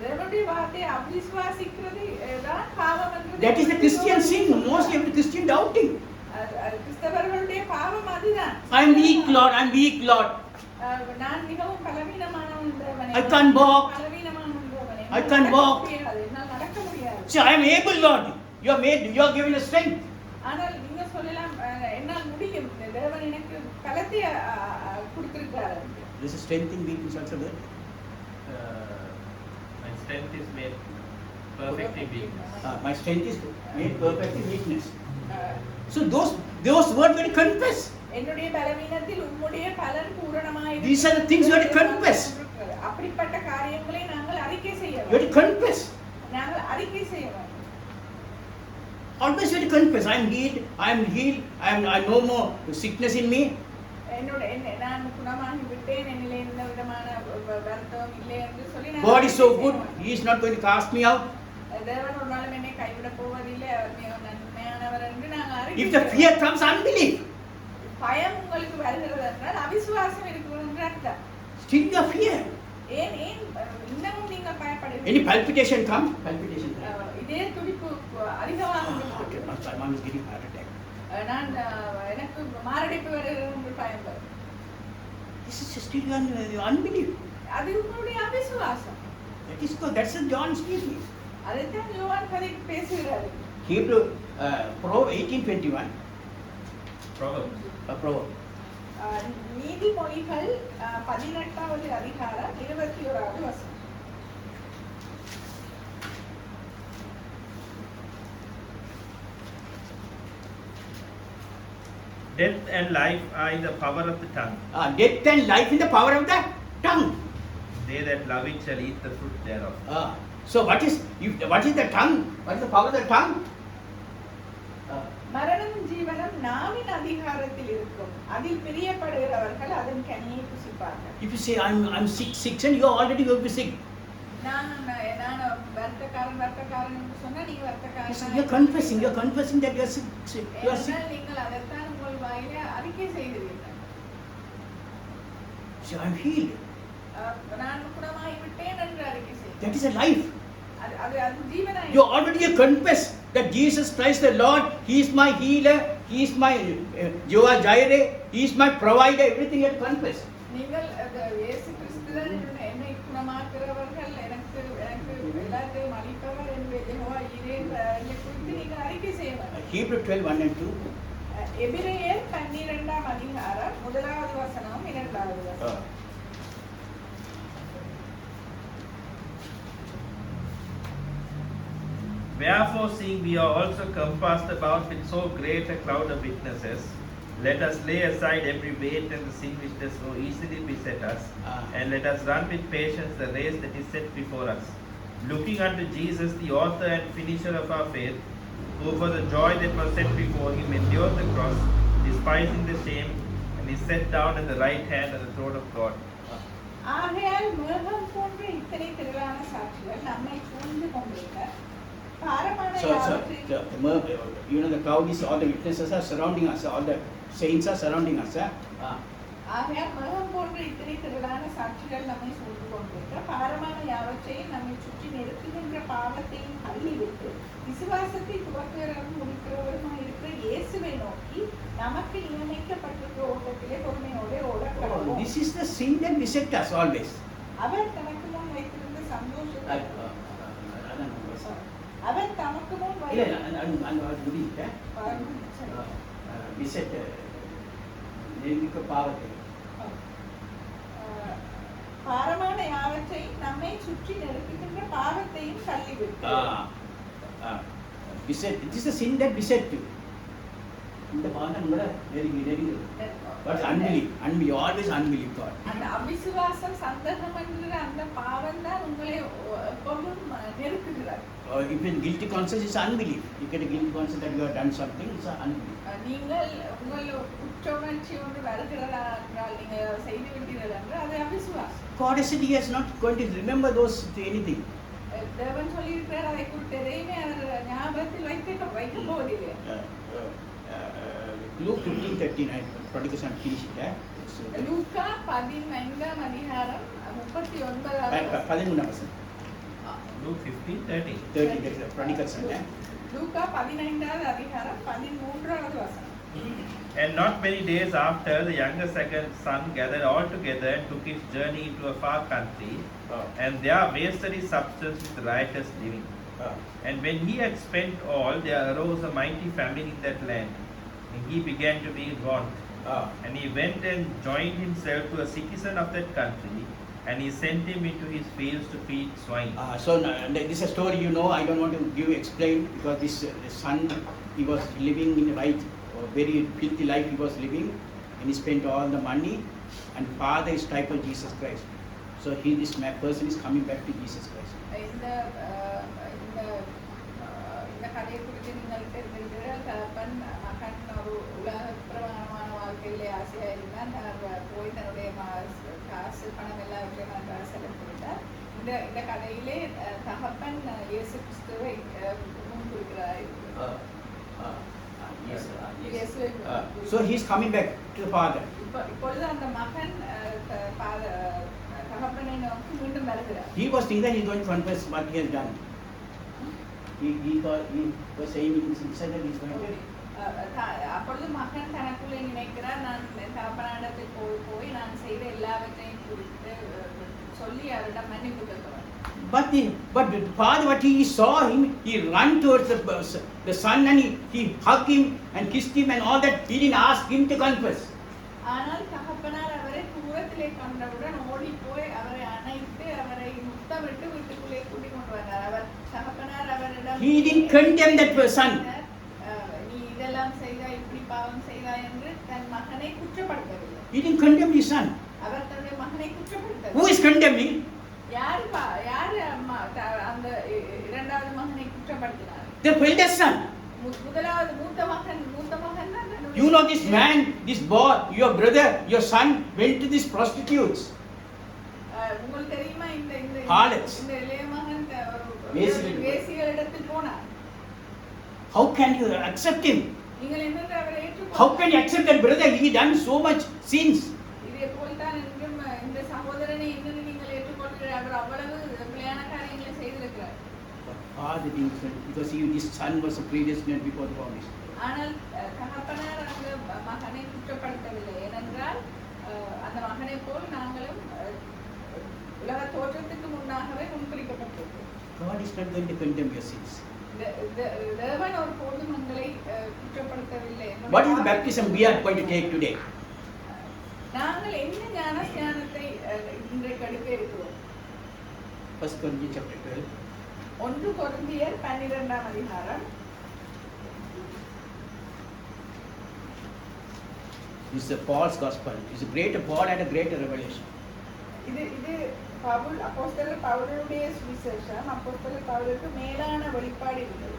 தேவனுடைய வார்த்தையை அவிசுவாசிக்கிறது தான் பாவம் என்று. That is the Christian sin. Most every Christian doubting. கிறிஸ்தவர்களுடைய பாவம் அதுதான். I am weak, Lord. I am weak, Lord. நான் மிகவும் பலவீனமானவன் தேவனே. I can't walk. பலவீனமானவன் தேவனே. I can't walk. என்னால் நடக்க முடியாது. See, I am able, Lord. You are given a strength. ஆனால் நீங்க சொல்லலாம் என்னால் முடியும், தேவன் எனக்கு பலத்தை கொடுத்திருக்கிறார். This is strength in weakness also there. My strength is made perfect in weakness. My strength is made perfect in weakness. So those words we confess. என்னுடைய பலவீனத்தில் உம்முடைய பலன் பூரணமாயிருக்கிறது. These are the things we have to confess. அப்படிப்பட்ட காரியங்களை நாங்கள் அறிக்கை செய்ய You have to confess. நாங்கள் அறிக்கை செய்ய வேண்டும். Always you have to confess. I am healed. I no more sickness in me. நான் குணமாகி விட்டேன், என்னிலே எந்த விதமான வருத்தம் இல்லை என்று சொல்லி God is so good. He is not going to cast me out. தேவன் ஒரு நாளும் என்னை கைவிட போவதில்லை, அவர் மிகவும் நன்மையானவர் என்று நாங்கள் அறிக்கை. If the fear comes, unbelief. பயம் உங்களுக்கு வருகிறது என்றால் அவிசுவாசம் இருக்கிறது என்று அர்த்தம். Still the fear. ஏன் இன்னமும் நீங்கள் பயப்படுவீர்கள். Any palpitation come? Palpitation. இதே துடிப்பு அதிகமாக Okay, my mom is getting heart attack. நான் எனக்கு மாரடைப்பு வருகிறது என்று பயம் வரும். This is still unbelief. அது உங்களுடைய அவிசுவாசம். That is good. That's what John is speaking. அதைத்தான் யோவான் கதை பேசுகிறார். Hebrew Proverbs 18:21. Proverbs. Proverb. நீதிமொழிகள் 18வது அதிகாரம் 21வது வசனம். Death and life are in the power of the tongue. Death and life in the power of the tongue. They that love it shall eat the fruit thereof. So what is the tongue? What is the power of the tongue? மரணமும் ஜீவனும் நாவின் அதிகாரத்தில் இருக்கும், அதில் பிரியப்படுகிறவர்கள் அதன் கனியை புசிப்பார்கள். If you say I'm sick and you are already going to be sick. நான் வர்த்தக்காரன் என்று சொன்னா நீங்க வர்த்தக்காரன். You're confessing that you are sick. You are sick. நீங்கள் அதைத்தான் உங்கள் வாயிலே அறிக்கை செய்கிறீர்கள். So I'm healed. நான் குணமாகி விட்டேன் என்று அறிக்கை செய்கிறீர்கள். That is a life. அது ஜீவனாய். You already confess that Jesus Christ the Lord, He is my healer, He is my Jehovah Jireh, He is my provider. Everything you have to confess. நீங்கள் இயேசு கிறிஸ்துதான் என்னை குணமாக்குறவர்கள், எனக்கு எல்லாத்தையும் அளிப்பவர் என்று யெகோவா ஈரே என்று குறித்து நீங்கள் அறிக்கை செய்ய வேண்டும். Hebrew 12:1 and 2. எபிரேயர் 12ஆம் அதிகாரம் 1வது வசனம் 2வது வசனம். Wherefore, seeing we are also compassed about with so great a cloud of witnesses, let us lay aside every weight and the sin which does so easily beset us, and let us run with patience the race that is set before us, looking unto Jesus, the author and finisher of our faith, who for the joy that was set before him endured the cross, despising the shame, and is set down at the right hand of the throne of God. ஆகையால் மேகம் போன்ற இத்தனை திரளான சாட்சிகள் நம்மை சூழ்ந்து கொண்டிருக்க பாரமான So, யாவற்றையும் the crowd is, all the witnesses are surrounding us, all the saints are surrounding us. ஆகையால் மேகம் போன்ற இத்தனை திரளான சாட்சிகள் நம்மை சூழ்ந்து கொண்டிருக்க பாரமான யாவற்றையும் நம்மை சுற்றி நெருக்குகின்ற பாவத்தையும் தள்ளிவிட்டு விசுவாசத்தை துவக்குகிறவரும் முடிக்கிறவருமா இருக்கிற இயேசுவை நோக்கி நமக்கு நியமிக்கப்பட்டிருக்கிற ஓட்டத்திலே பொறுமையோட ஓடக்கூடாது. This is the sin that beset us always. அவர் தனக்கு முன் வைத்திருந்த சந்தோஷத்தை அவர் தமக்கு முன் beset நெருங்கிக்க பாவத்தை. பாரமான யாவற்றையும் நம்மை சுற்றி நெருக்குகின்ற பாவத்தையும் தள்ளிவிட்டு. Beset, it is the sin that beset you. இந்த பாவம் கூட நெருங்கி but unbelief, always unbelief God. அந்த அவிசுவாசம் சந்தேகம் என்கிற அந்த பாவம் தான் உங்களை எப்பவும் நெருக்குகிறார். If you guilty conscience is unbelief, you get a guilty conscience that you have done something, it's unbelief. நீங்கள் உங்கள் குற்றவுணர்ச்சி ஒன்று வருகிறதா என்றால் நீங்கள் செய்து விட்டீர்கள் என்றால் அது அவிசுவாசம். God has said He is not going to remember those to anything. தேவன் சொல்லியிருக்கிறார் அதை குறித்து எதையுமே அவர் ஞாபகத்தில் வைக்க போவதில்லை. Luke 15:39, prodigal son finished it. லூக்கா 15ஆம் அதிகாரம் 39வது 13%. Luke 15:30. 30, that is the prodigal son. லூக்கா 15வது அதிகாரம் 13வது வசனம். And not many days after, the younger second son gathered all together and took his journey into a far country, and there wasted his substance with riotous living. And when he had spent all, there arose a mighty famine in that land, and he began to be in want. And he went and joined himself to a citizen of that country, and he sent him into his fields to feed swine. So this is a story, you know, I don't want to explain, because this son, he was living in a very filthy life he was living, and he spent all the money, and father is type of Jesus Christ. So this person is coming back to Jesus Christ. இந்த கதையை குறித்து நீங்கள் தெரிந்திருக்கிறீர்கள். தகப்பன் மகன் ஒரு உலக பிரமாணமான வாழ்க்கையிலே ஆசையா இருந்தால் போய் தன்னுடைய காசு பணம் எல்லாவற்றையும் செலவிட்டார். இந்த கதையிலே தகப்பன் இயேசு கிறிஸ்துவை முன்குறிக்கிறார். So he is coming back to the father. இப்பொழுது அந்த மகன் தகப்பனை நோக்கி மீண்டும் வருகிறார். He was thinking that he is going to confess what he has done. He was saying inside that he is going to. அப்பொழுது மகன் தனக்குள்ளே நினைக்கிறார், நான் தகப்பனிடத்தில் போய் நான் செய்த எல்லாவற்றையும் குறித்து சொல்லி அவரிடம் மன்னிப்பு கேட்கிறேன். But the father, what he saw him, he ran towards the son, and he hugged him and kissed him and all that. He didn't ask him to confess. ஆனால் தகப்பனார் அவரை தூரத்திலே கண்டவுடன் ஓடி போய் அவரை அணைத்து அவரை முத்தமிட்டு வீட்டுக்குள்ளே கூட்டிக் கொண்டு வந்தார். அவர் தகப்பனார் அவரிடம் He didn't condemn that son. நீ இதெல்லாம் செய்தாய், இப்படி பாவம் செய்தாய் என்று தன் மகனை குற்றப்படுத்தவில்லை. He didn't condemn his son. அவர் தன்னுடைய மகனை குற்றப்படுத்தவில்லை. Who is condemning? யார் அந்த இரண்டாவது மகனை குற்றப்படுத்தினார்? The eldest son. முதலாவது மூத்த மகன் தான். You know this man, this boy, your brother, your son went to these prostitutes. உங்களுக்கு தெரியுமா இந்த Harlots. இந்த இளைய மகன் வேசிகளிடத்தில் போனார். How can you accept him? நீங்கள் என்ன அவரை ஏற்றுக்கொள்ள? How can you accept that brother? He done so much sins. இதே போல் தான் இந்த சகோதரனை என்ன நீங்கள் ஏற்றுக்கொள்கிறீர்கள்? அவர் அவ்வளவு பிழையான காரியங்களை செய்திருக்கிறார். Father didn't, because his son was a predestined before the foundation. ஆனால் தகப்பனார் அந்த மகனை குற்றப்படுத்தவில்லை. ஏனென்றால் அந்த மகனை போல் நாங்களும் உலக தோற்றத்துக்கு முன்னாகவே முன்குறிக்கப்பட்டிருக்கிறோம். God is not going to condemn your sins. தேவன் ஒரு போதும் எங்களை குற்றப்படுத்தவில்லை. What is the baptism we are going to take today? நாங்கள் என்ன ஞானஸ்நானத்தை இன்றைக்கு எடுக்க இருக்கிறோம்? 1 Corinthians chapter 12. 1 கொரிந்தியர் 12ஆம் அதிகாரம். This is a false gospel. It's a greater Paul had a greater revelation. இது பவுல் அப்போஸ்தலர் பவுலுடைய சுவிசேஷம். அப்போஸ்தலர் பவுலுக்கு மேலான வெளிப்பாடு இருந்தது.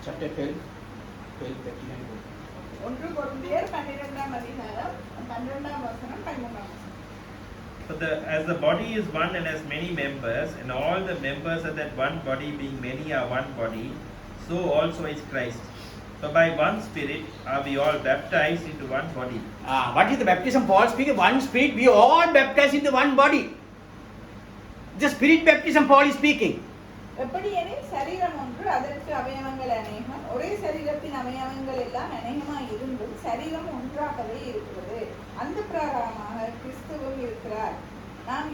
Chapter 12:39. 1 கொரிந்தியர் 12ஆம் அதிகாரம் 12ஆம் வசனம் 13ஆம் வசனம். as the body is one and has many members, and all the members of that one body being many are one body, so also is Christ. So by one Spirit are we all baptized into one body. What is the baptism Paul speaking? One Spirit, we all baptized into one body. The Spirit baptism Paul is speaking. எப்படி எனில் சரீரம் ஒன்று அதற்கு அவயவங்கள் அநேகம் ஒரே சரீரத்தின் அவயவங்கள் எல்லாம் அநேகமாய் இருந்தும் சரீரம் ஒன்றாகவே இருக்கிறது அந்த பிரகாரமாக கிறிஸ்துவும் இருக்கிறார் நான்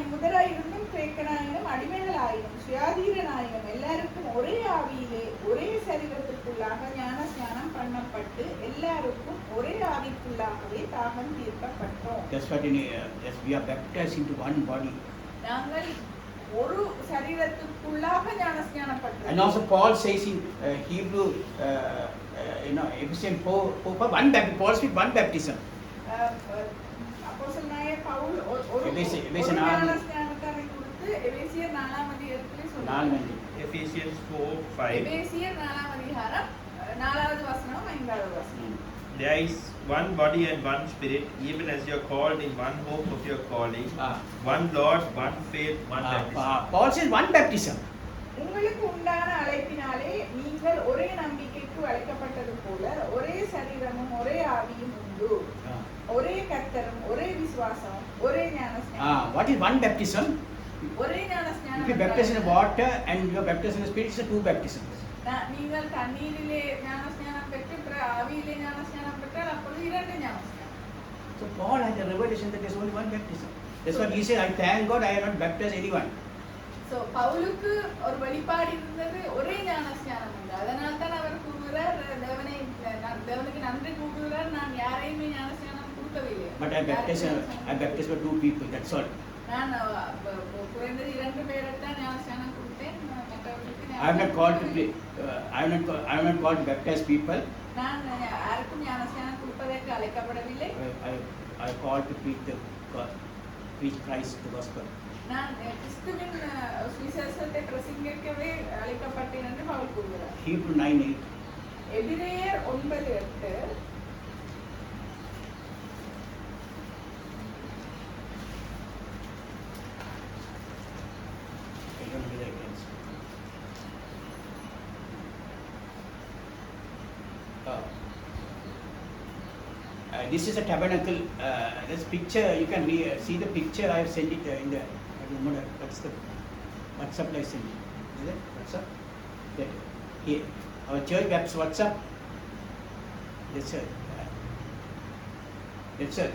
இம்முதராய் இருந்தும் கிரேக்கனாயினும் அடிமைகளாயினும் சுயாதீரனாயினும் எல்லாருக்கும் ஒரே ஆவியிலே ஒரே சரீரத்திற்குள்ளாக ஞான ஸ்நானம் பண்ணப்பட்டு எல்லாருக்கும் ஒரே ஆவிக்குள்ளாகவே தாகம் தீர்க்கப்பட்டோம். That's what we are baptized into one body. நாங்கள் ஒரு சரீரத்திற்குள்ளாக ஞான ஸ்நானப்பட்டோம். And also Paul says in Hebrew, Ephesians 4, one baptism. Paul speaks one baptism. அப்போஸ்தலனாகிய பவுல் ஒரு ஞான ஸ்நானத்தை கொடுத்து எபேசியர் 4ஆம் அதிகாரத்திலே சொல்றார். Ephesians 4:5. எபேசியர் 4ஆம் அதிகாரம் 4வது வசனம் 5வது வசனம். There is one body and one Spirit, even as you are called in one hope of your calling, one Lord, one faith, one baptism. Paul says one baptism. உங்களுக்கு உண்டான அழைப்பினாலே நீங்கள் ஒரே நம்பிக்கைக்கு அழைக்கப்பட்டது போல ஒரே சரீரமும் ஒரே ஆவியும் உண்டு. ஒரே கர்த்தரும் ஒரே விசுவாசம் ஒரே ஞானஸ்நானம். What is one baptism? ஒரே ஞானஸ்நானம். If you baptize in water and you are baptized in the Spirit, it's two baptisms. நீங்கள் தண்ணீரிலே ஞானஸ்நானம் பெற்று ஆவியிலே ஞானஸ்நானம் பெற்றால் அப்பொழுது இரண்டு ஞானஸ்நானம். So Paul has a revelation that there is only one baptism. That's what he said, I thank God I have not baptized anyone. So பவுலுக்கு ஒரு வெளிப்பாடு இருந்தது, ஒரே ஞானஸ்நானம் உண்டு. அதனால தான் அவர் கூறுகிறார், தேவனுக்கு நன்றி கூறுகிறார், நான் யாரையுமே ஞானஸ்நானம் கொடுக்கவில்லை. But I baptized for two people, that's all. நான் குறைந்தது 2 பேரைத்தான் ஞானஸ்நானம் கொடுத்தேன். I have not called to baptize people. நான் யாருக்கும் ஞானஸ்நானம் கொடுப்பதற்கு அழைக்கப்படவில்லை. I called to preach Christ the gospel. நான் கிறிஸ்துவின் சுவிசேஷத்தை பிரசங்கிக்கவே அழைக்கப்பட்டேன் என்று பவுல் கூறுகிறார். Hebrew 9:8. எபிரேயர் 9:8. This is a tabernacle. This picture, you can see the picture. I have sent it in the. What's the WhatsApp I sent it? Is it WhatsApp? That here, our church WhatsApp. That's it.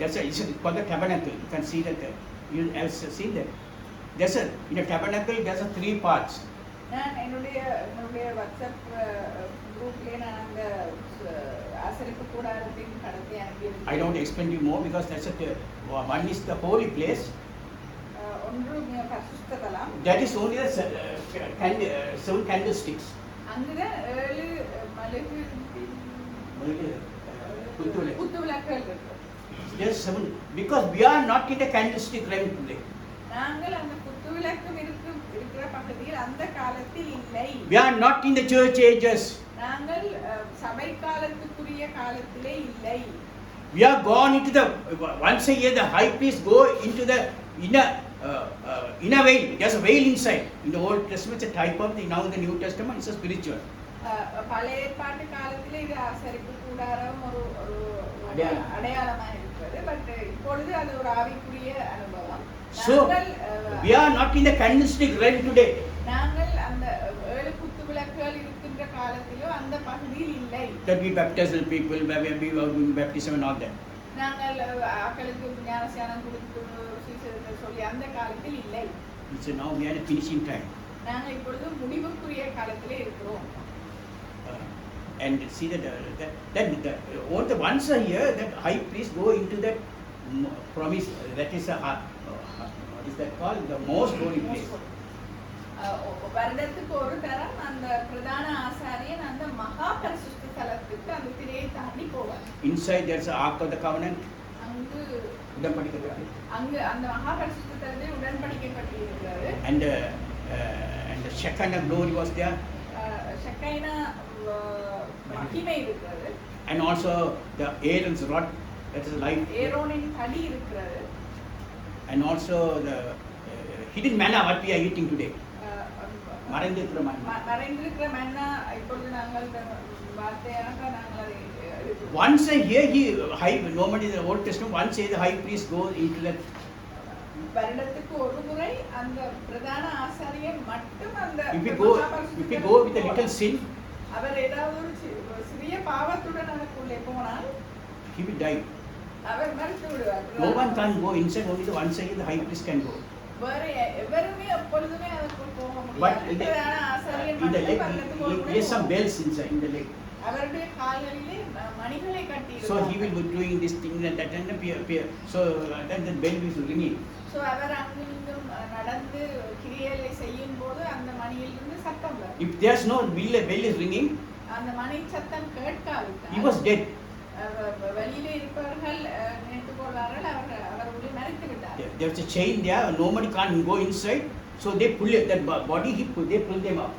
That's a. It's called the tabernacle. You can see that. You have seen that. There's a in a tabernacle. There's a 3 parts. நான் என்னுடைய WhatsApp குரூப்ல நான் அந்த ஆசரிப்பு கூடாரத்தின் படத்தை அனுப்பியிருக்கேன். I don't explain you more because that's one is the holy place. ஒன்று பரிசுத்த தலம். That is only the 7 candlesticks. அங்கதான் 7 மலகு குத்துவிளக்குகள் இருக்கு. There's 7 because we are not in the candlestick realm today. நாங்கள் அந்த குத்துவிளக்கு இருக்கிற பகுதியில் அந்த காலத்தில் இல்லை. We are not in the church ages. நாங்கள் சபை காலத்துக்குரிய காலத்திலே இல்லை. We are gone into the once a year the high priest go into the inner veil. There's a veil inside. In the Old Testament it's a type of the now in the New Testament it's a spiritual. பழைய ஏற்பாட்டு காலத்திலே இது ஆசரிப்பு கூடாரம் ஒரு அடையாளமாக இருக்கிறது. But இப்பொழுது அது ஒரு ஆவிக்குரிய அனுபவம். So we are not in the candlestick realm today. நாங்கள் அந்த 7 குத்துவிளக்குகள் இருக்கின்ற காலத்திலோ அந்த பகுதியில் இல்லை. That we baptize the people, we are doing baptism and all that. நாங்கள் ஆக்களுக்கு ஞானஸ்நானம் கொடுத்து சொல்லி அந்த காலத்தில் இல்லை. So now we are in finishing time. நாங்கள் இப்பொழுது முடிவுக்குரிய காலத்திலே இருக்கிறோம். And see that all the ones are here that high priest go into that promise, that is what is that called, the most holy place. வருடத்துக்கு ஒரு தரம் அந்த பிரதான ஆசாரியன் அந்த மகா பரிசுத்த ஸ்தலத்துக்கு அந்த திரையை தாண்டி போவார். Inside there's an ark of the covenant. அங்கு உடன்படிக்கை. அங்கு அந்த மகா பரிசுத்த ஸ்தலத்தில் உடன்படிக்கை பட்டிருக்கிறது. And the Shekinah glory was there. ஷெக்கைனா மகிமை இருக்கிறது. And also the Aaron's rod, that is life. ஏரோனின் தடி இருக்கிறது. And also the hidden manna what we are eating today. மறைந்திருக்கிற மன்னா. மறைந்திருக்கிற மன்னா இப்பொழுது நாங்கள் வார்த்தையாக நாங்கள் அதை எடுக்கிறோம். Once a year normally in the Old Testament, once a year the high priest goes into that. வருடத்துக்கு ஒரு முறை அந்த பிரதான ஆசாரியர் மட்டும் அந்த If we go with a little sin, அவர் ஏதாவது ஒரு சிறிய பாவத்துடன் அதற்குள்ளே போனால் he will die. அவர் மரித்து விடுவார். No one can go inside, only the once a year the high priest can go. வேற எவருமே எப்பொழுதுமே அதற்குள் போக But முடியாது. பிரதான ஆசாரியர் in the மட்டும் lake, பரலோகத்துக்கு ஒரு முறை there is some போவார். bells inside in the lake. அவருடைய கால்களிலே மணிகளை கட்டி So he will be doing this thing and that and appear. So then the bell is ringing. So அவர் அங்கிருந்தும் நடந்து கிரியைகளை செய்யும் போது அந்த மணியிலிருந்து சத்தம் வரும். If there's no bell is ringing, அந்த மணி சத்தம் கேட்காவிட்டால் he was dead. வெளியிலே இருப்பவர்கள் நினைத்துக் கொள்வார்கள் அவர் உள்ளே மரித்து விட்டார். There's a chain there, nobody can't go inside. So they pull that body, they pull them up.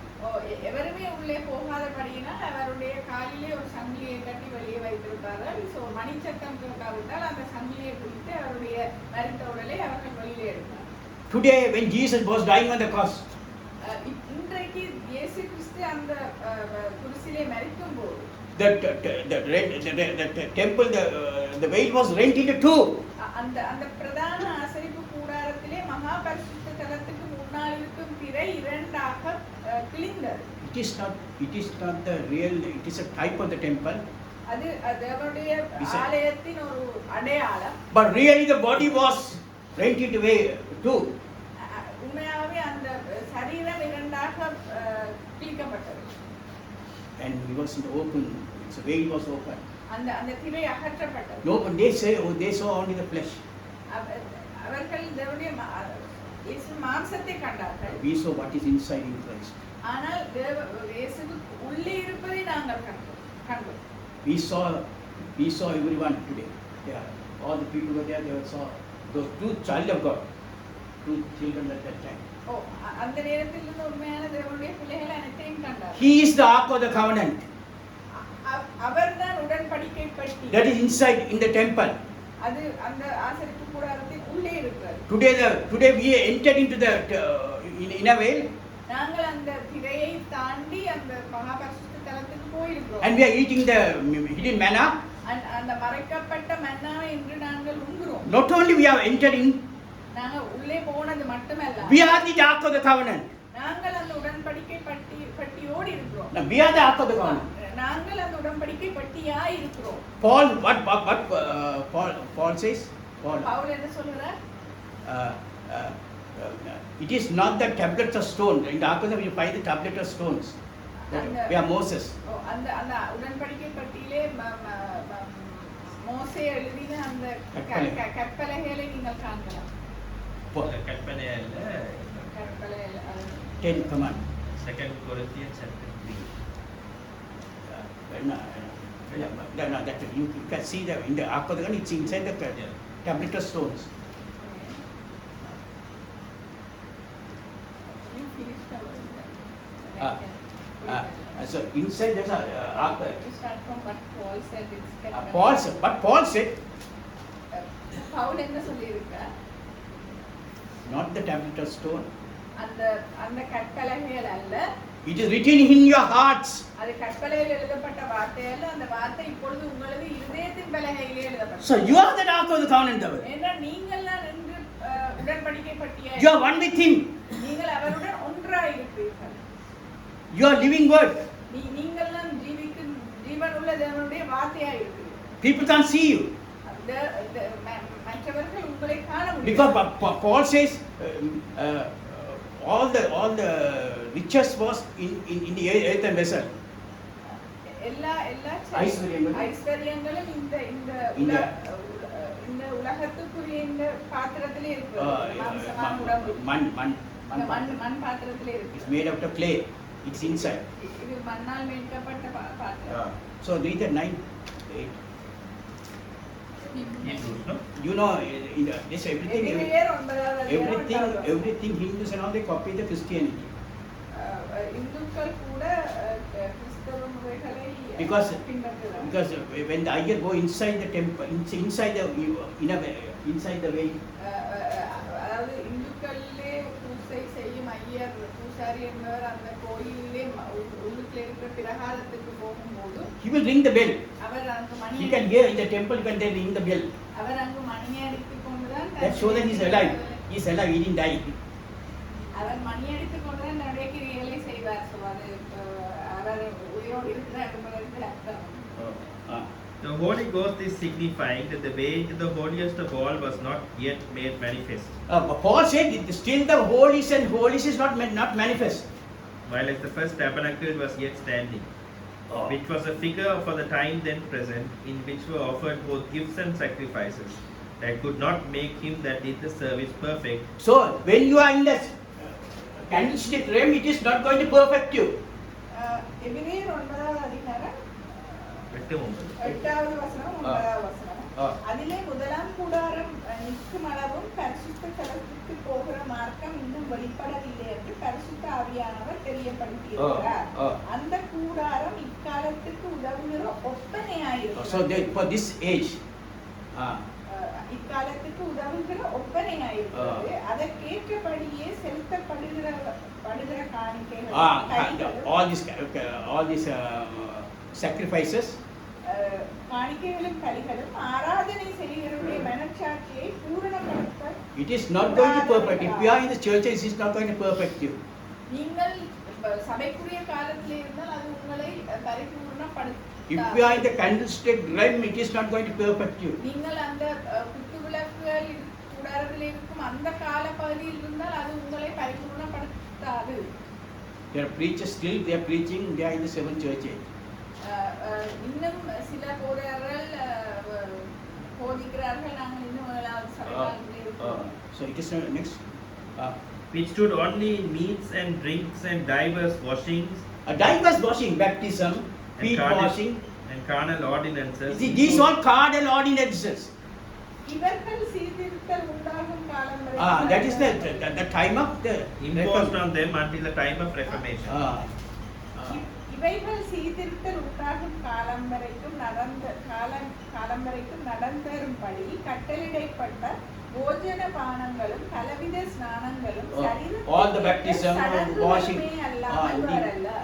எவருமே உள்ளே போகாதபடியினால் அவருடைய காலிலே ஒரு சங்கிலியை கட்டி வெளியே வைத்திருப்பார்கள். சோ மணி சத்தம் கேட்காவிட்டால் அந்த சங்கிலியை பிடித்து அவருடைய மரித்த உடலை அவர்கள் வெளியே எடுப்பார். Today when Jesus was dying on the cross, இன்றைக்கு இயேசு கிறிஸ்து அந்த குருசிலே மரிக்கும் போது the temple, the veil was rent into two. அந்த பிரதான ஆசரிப்பு கூடாரத்திலே மகா பரிசுத்த தலத்துக்கு முன்னால் இருக்கும் திரை இரண்டாக கிழிந்தது. It is not the real, it is a type of the temple. அது தேவனுடைய ஆலயத்தின் ஒரு அடையாளம். But really the body was rent into two. உண்மையாகவே அந்த சரீரம் இரண்டாக கிழிக்கப்பட்டது. And he was in the open, so veil was open. அந்த திரை அகற்றப்பட்டது. No, but they saw only the flesh. அவர்கள் தேவனுடைய மாம்சத்தை கண்டார்கள். We saw what is inside in Christ. ஆனால் இயேசுவுக்கு உள்ளே இருப்பதை நாங்கள் கண்டோம். We saw everyone today. Yeah, all the people were there. They saw those two child of God, two children at that time. அந்த நேரத்தில் இருந்த உண்மையான தேவனுடைய பிள்ளைகள் அனைத்தையும் கண்டார். He is the ark of the covenant. அவர்தான் உடன்படிக்கை பெட்டி. That is inside in the temple. அது அந்த ஆசரிப்பு கூடாரத்தின் உள்ளே இருக்கிறது. Today we entered into the in a way. நாங்கள் அந்த திரையை தாண்டி அந்த மகா பரிசுத்த தலத்துக்கு போயிருக்கிறோம். And we are eating the hidden manna. அந்த மறைக்கப்பட்ட மன்னாவை இன்று நாங்கள் உண்கிறோம். Not only we have entered in, நாங்கள் உள்ளே போனது மட்டுமல்ல. we are the ark of the covenant. நாங்கள் அந்த உடன்படிக்கை பெட்டியோடு இருக்கிறோம். Now we are the ark of the covenant. நாங்கள் அந்த உடன்படிக்கை பெட்டியாய் இருக்கிறோம். Paul says? பவுல் என்ன சொல்றார்? It is not the tablets of stone. In the ark of the covenant you find the tablet of stones. We are Moses. அந்த உடன்படிக்கை பெட்டியிலே மோசே எழுதின அந்த கற்பலகைகளை நீங்கள் காணலாம். கற்பனை அல்ல, கற்பலை 10 command. 2 Corinthians chapter 3. No, that you can see that in the ark of the covenant, it's inside the tablet of stones. So inside there's a ark. You start from what Paul said. Paul said, Pavul என்ன சொல்லியிருக்கார்? not the tablet of stone. அந்த கற்பலகைகள் அல்ல. It is written in your hearts. அது கற்பலையில் எழுதப்பட்ட வார்த்தை அல்ல. அந்த வார்த்தை இப்பொழுது உங்களது இதயத்தின் பலகையிலே எழுதப்பட்டது. So you are the ark of the covenant. என்றால் நீங்கள் தான் என்று உடன்படிக்கை பட்டியாய். You are one with him. நீங்கள் அவருடன் ஒன்றாய் இருப்பீர்கள். You are living word. நீங்கள் தான் ஜீவிக்கும் ஜீவனுள்ள தேவனுடைய வார்த்தையாய் இருப்பீர்கள். People can't see you. மற்றவர்கள் உங்களை காண முடியாது. Because Paul says all the riches was in the earthen vessel. எல்லா ஐஸ்வரியங்களும் இந்த உலகத்துக்குரிய இந்த பாத்திரத்திலே இருக்கு. மாம்சமான உடம்பு மண் பாத்திரத்திலே இருக்கு. It's made out of clay. It's inside. இது மண்ணால் மேய்க்கப்பட்ட பாத்திரம். So read the 9, 8. You know, this everything Hindus and all they copy the Christianity. இந்துக்கள் கூட கிறிஸ்தவ முறைகளை Because பின்பற்றுகிறார்கள். when the ayar go inside the temple, inside the inner inside the way, அதாவது இந்துக்களிலே பூசை செய்யும் ஐயர் பூசாரி என்பவர் அந்த கோயிலிலே உள்ளுக்குள்ள இருக்கிற பிரகாரத்துக்கு போகும்போது he will ring the bell. அவர் அங்கு மணி He can hear in the temple, he can then ring the bell. அவர் அங்கு மணி அடித்துக் கொண்டுதான் That shows that he is alive. He is alive, he didn't die. அவர் மணி அடித்துக் கொண்டுதான் தன்னுடைய கிரியைகளை செய்வார். So அது அவர் உயிரோடு இருக்கிறார் என்பதற்கு அர்த்தம். The Holy Ghost is signifying that the way to the holiest of all was not yet made manifest. Paul said still the holiest and holiest is not manifest. While as the first tabernacle was yet standing, which was a figure for the time then present, in which were offered both gifts and sacrifices, that could not make him that did the service perfect. So when you are in the candlestick realm, it is not going to perfect you. எபிரேயர் 9வது அதிகாரம் 8வது வசனம் 9வது வசனம். அதிலே முதலாம் கூடாரம் நிற்கும் அளவும் பரிசுத்த ஸ்தலத்துக்கு போகிற மார்க்கம் இன்னும் வெளிப்படவில்லை என்று பரிசுத்த ஆவியானவர் தெரியப்படுத்தியிருக்கிறார். அந்த கூடாரம் இக்காலத்துக்கு உதவுகிற ஒப்பனையாயிருக்கிறது. So for this age, இக்காலத்துக்கு உதவுகிற ஒப்பனையாயிருக்கிறது. அதற்கேற்றபடியே செலுத்தப்படுகிற காணிக்கைகள் all these sacrifices, காணிக்கைகளும் பலிகளும் ஆராதனை செய்கிறவருடைய மனச்சாட்சியை பூரணப்படுத்த it is not going to perfect. If you are in the church, it is not going to perfect you. நீங்கள் சபைக்குரிய காலத்தில் இருந்தால் அது உங்களை பரிபூர்ணப்படுத்த. If you are in the candlestick realm, it is not going to perfect you. நீங்கள் அந்த குத்து விளக்குகள் கூடாரத்தில் இருக்கும் அந்த கால பகுதியில் இருந்தால் அது உங்களை பரிபூர்ணப்படுத்தாது. There are preachers still, they are preaching, they are in the seventh church age. இன்னும் சில போதகர்கள் போதிக்கிறார்கள் நாங்கள் இன்னும் முதலாவது சபையில் இருக்கோம். So it is next. Which stood only in meats and drinks and divers washings, Diverse washing, baptism, feet washing, and carnal ordinances. See, these all carnal ordinances. இவர்கள் சீர்திருத்தல் உண்டாகும் காலம் வரை That is the time of the imposed on them until the time of Reformation. இவைகள் சீர்திருத்தல் உண்டாகும் காலம் வரைக்கும் நடந்தரும்படி கட்டளையிடப்பட்ட போஜன பானங்களும் பலவித ஸ்நானங்களும் all the baptism, washing, அல்லாமல்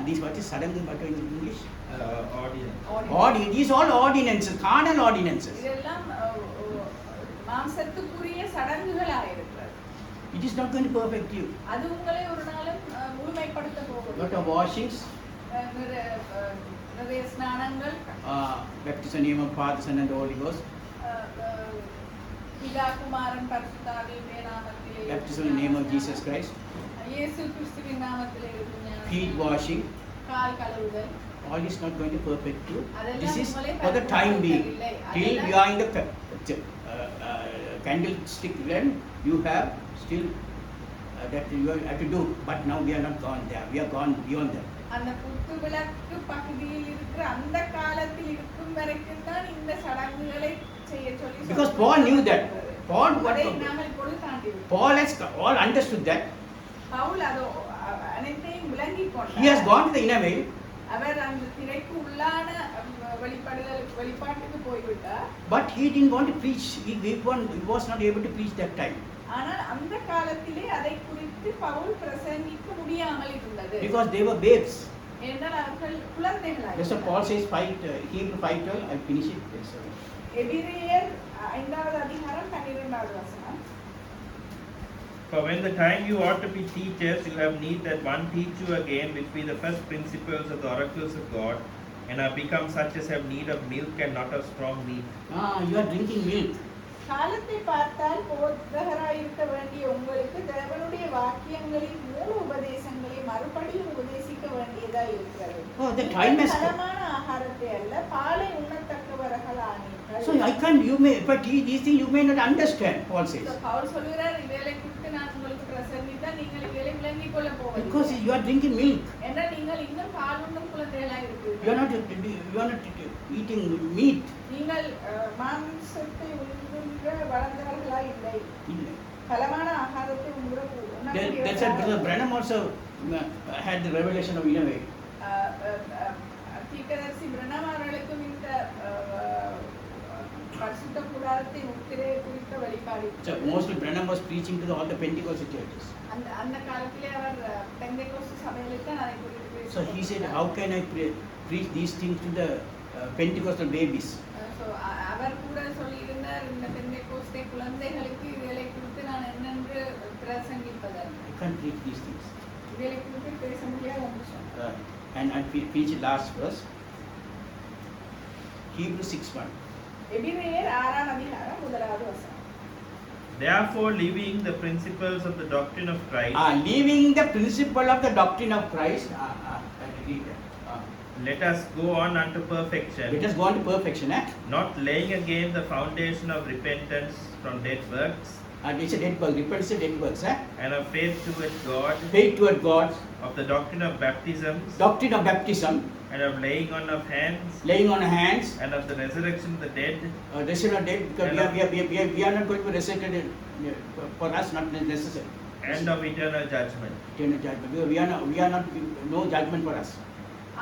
these what is sadanga but in English? Ordinance. These all ordinances, carnal ordinances. இதெல்லாம் மாம்சத்துக்குரிய சடங்குகளாக இருக்கிறது. It is not going to perfect you. அது உங்களை ஒரு நாளும் முழுமைப்படுத்த போகிறது. Lot of washings, நிறைய ஸ்நானங்கள், baptism name of Father, Son and Holy Ghost, பிதா குமாரன் பரிசுத்த ஆவியின் நாமத்திலே, baptism in the name of Jesus Christ, இயேசு கிறிஸ்துவின் நாமத்திலே இருக்கும் feet washing, கால் கழுவுதல். all is not going to perfect you. அதெல்லாம் This is உங்களை for the time being. பரிசுத்தமில்லை. Till you are in the candlestick realm, you have still that you have to do. But now we are not gone there. We are gone beyond that. அந்த குத்து விளக்கு பகுதியில் இருக்கிற அந்த காலத்தில் இருக்கும் வரைக்கும் தான் இந்த சடங்குகளை செய்ய சொல்லி. Because Paul knew that. Paul நாங்கள் இப்பொழுது தாண்டிவிட்டோம். Paul has all understood that. Pavul அதோ அனைத்தையும் விளங்கிக் கொண்டார். He has gone to the inner veil. அவர் அந்த திரைக்கு உள்ளான வெளிப்பாட்டுக்கு போய்விட்டார். But he didn't want to preach. He was not able to preach that time. ஆனால் அந்த காலத்திலே அதை குறித்து பவுல் பிரசங்கிக்க முடியாமல் இருந்தது. Because they were babes. ஏனென்றால் அவர்கள் குழந்தைகளாக. That's what Paul says, Hebrew 5:12. I finish it. Yes, sir. எபிரேயர் 5வது அதிகாரம் 12வது வசனம். For when the time you ought to be teachers, you have need that one teach you again, which be the first principles of the oracles of God, and are become such as have need of milk and not of strong meat. You are drinking milk. காலத்தை பார்த்தால் போதகராயிருக்க வேண்டிய உங்களுக்கு தேவனுடைய வாக்கியங்களின் மூல உபதேசங்களை மறுபடியும் உபதேசிக்க வேண்டியதா இருக்கிறது. The time has பலமான ஆகாரத்தை அல்ல பாலை உண்ணத்தக்கவர்களானீர்கள். So but these things you may not understand, Paul says. Pavul சொல்கிறார் இவேளை குறித்து நான் உங்களுக்கு பிரசங்கித்தால் நீங்கள் இவேளை விளங்கிக் கொள்ள போவதில்லை. Because you are drinking milk. என்றால் நீங்கள் இன்னும் பால் உண்ணும் குழந்தைகளாக இருக்கிறீர்கள். You are not eating meat. நீங்கள் மாம்சத்தை உண்ணுகிற வளர்ந்தவர்களாக இல்லை. பலமான ஆகாரத்தை உண்ணுகிற That's what Brother Branham also had the revelation of Nineveh. தீர்க்கதரிசி பிரணாம் அவர்களுக்கும் இந்த பரிசுத்த கூடாரத்தின் முத்திரையை குறித்த வெளிப்பாடு. So mostly Branham was preaching to all the Pentecostal churches. அந்த காலத்திலே அவர் பெந்தேகோஸ்து சபைகளுக்கு தான் அதை குறித்து பேசினார். So he said, how can I preach these things to the Pentecostal babies? So அவர் கூட சொல்லியிருந்தார், இந்த பெந்தேகோஸ்தே குழந்தைகளுக்கு இவைகளை குறித்து நான் என்னென்று பிரசங்கிப்பது. I can't preach these things. இவைகளை குறித்து பேச முடியாது என்று சொன்னார். And I preach last verse. Hebrews 6:1. எபிரேயர் 6ஆம் அதிகாரம் 1வது வசனம். Therefore, leaving the principles of the doctrine of Christ, Leaving the principle of the doctrine of Christ, let us go on unto perfection, let us go on to perfection. not laying again the foundation of repentance from dead works, It's a dead work. Repentance is a dead works. and of faith towards God, Faith toward God, of the doctrine of baptisms, doctrine of baptism, and of laying on of hands, laying on of hands, and of the resurrection of the dead, resurrection of dead, because we are not going to be resurrected. For us, not necessary. and of eternal judgment. Eternal judgment. We are not no judgment for us.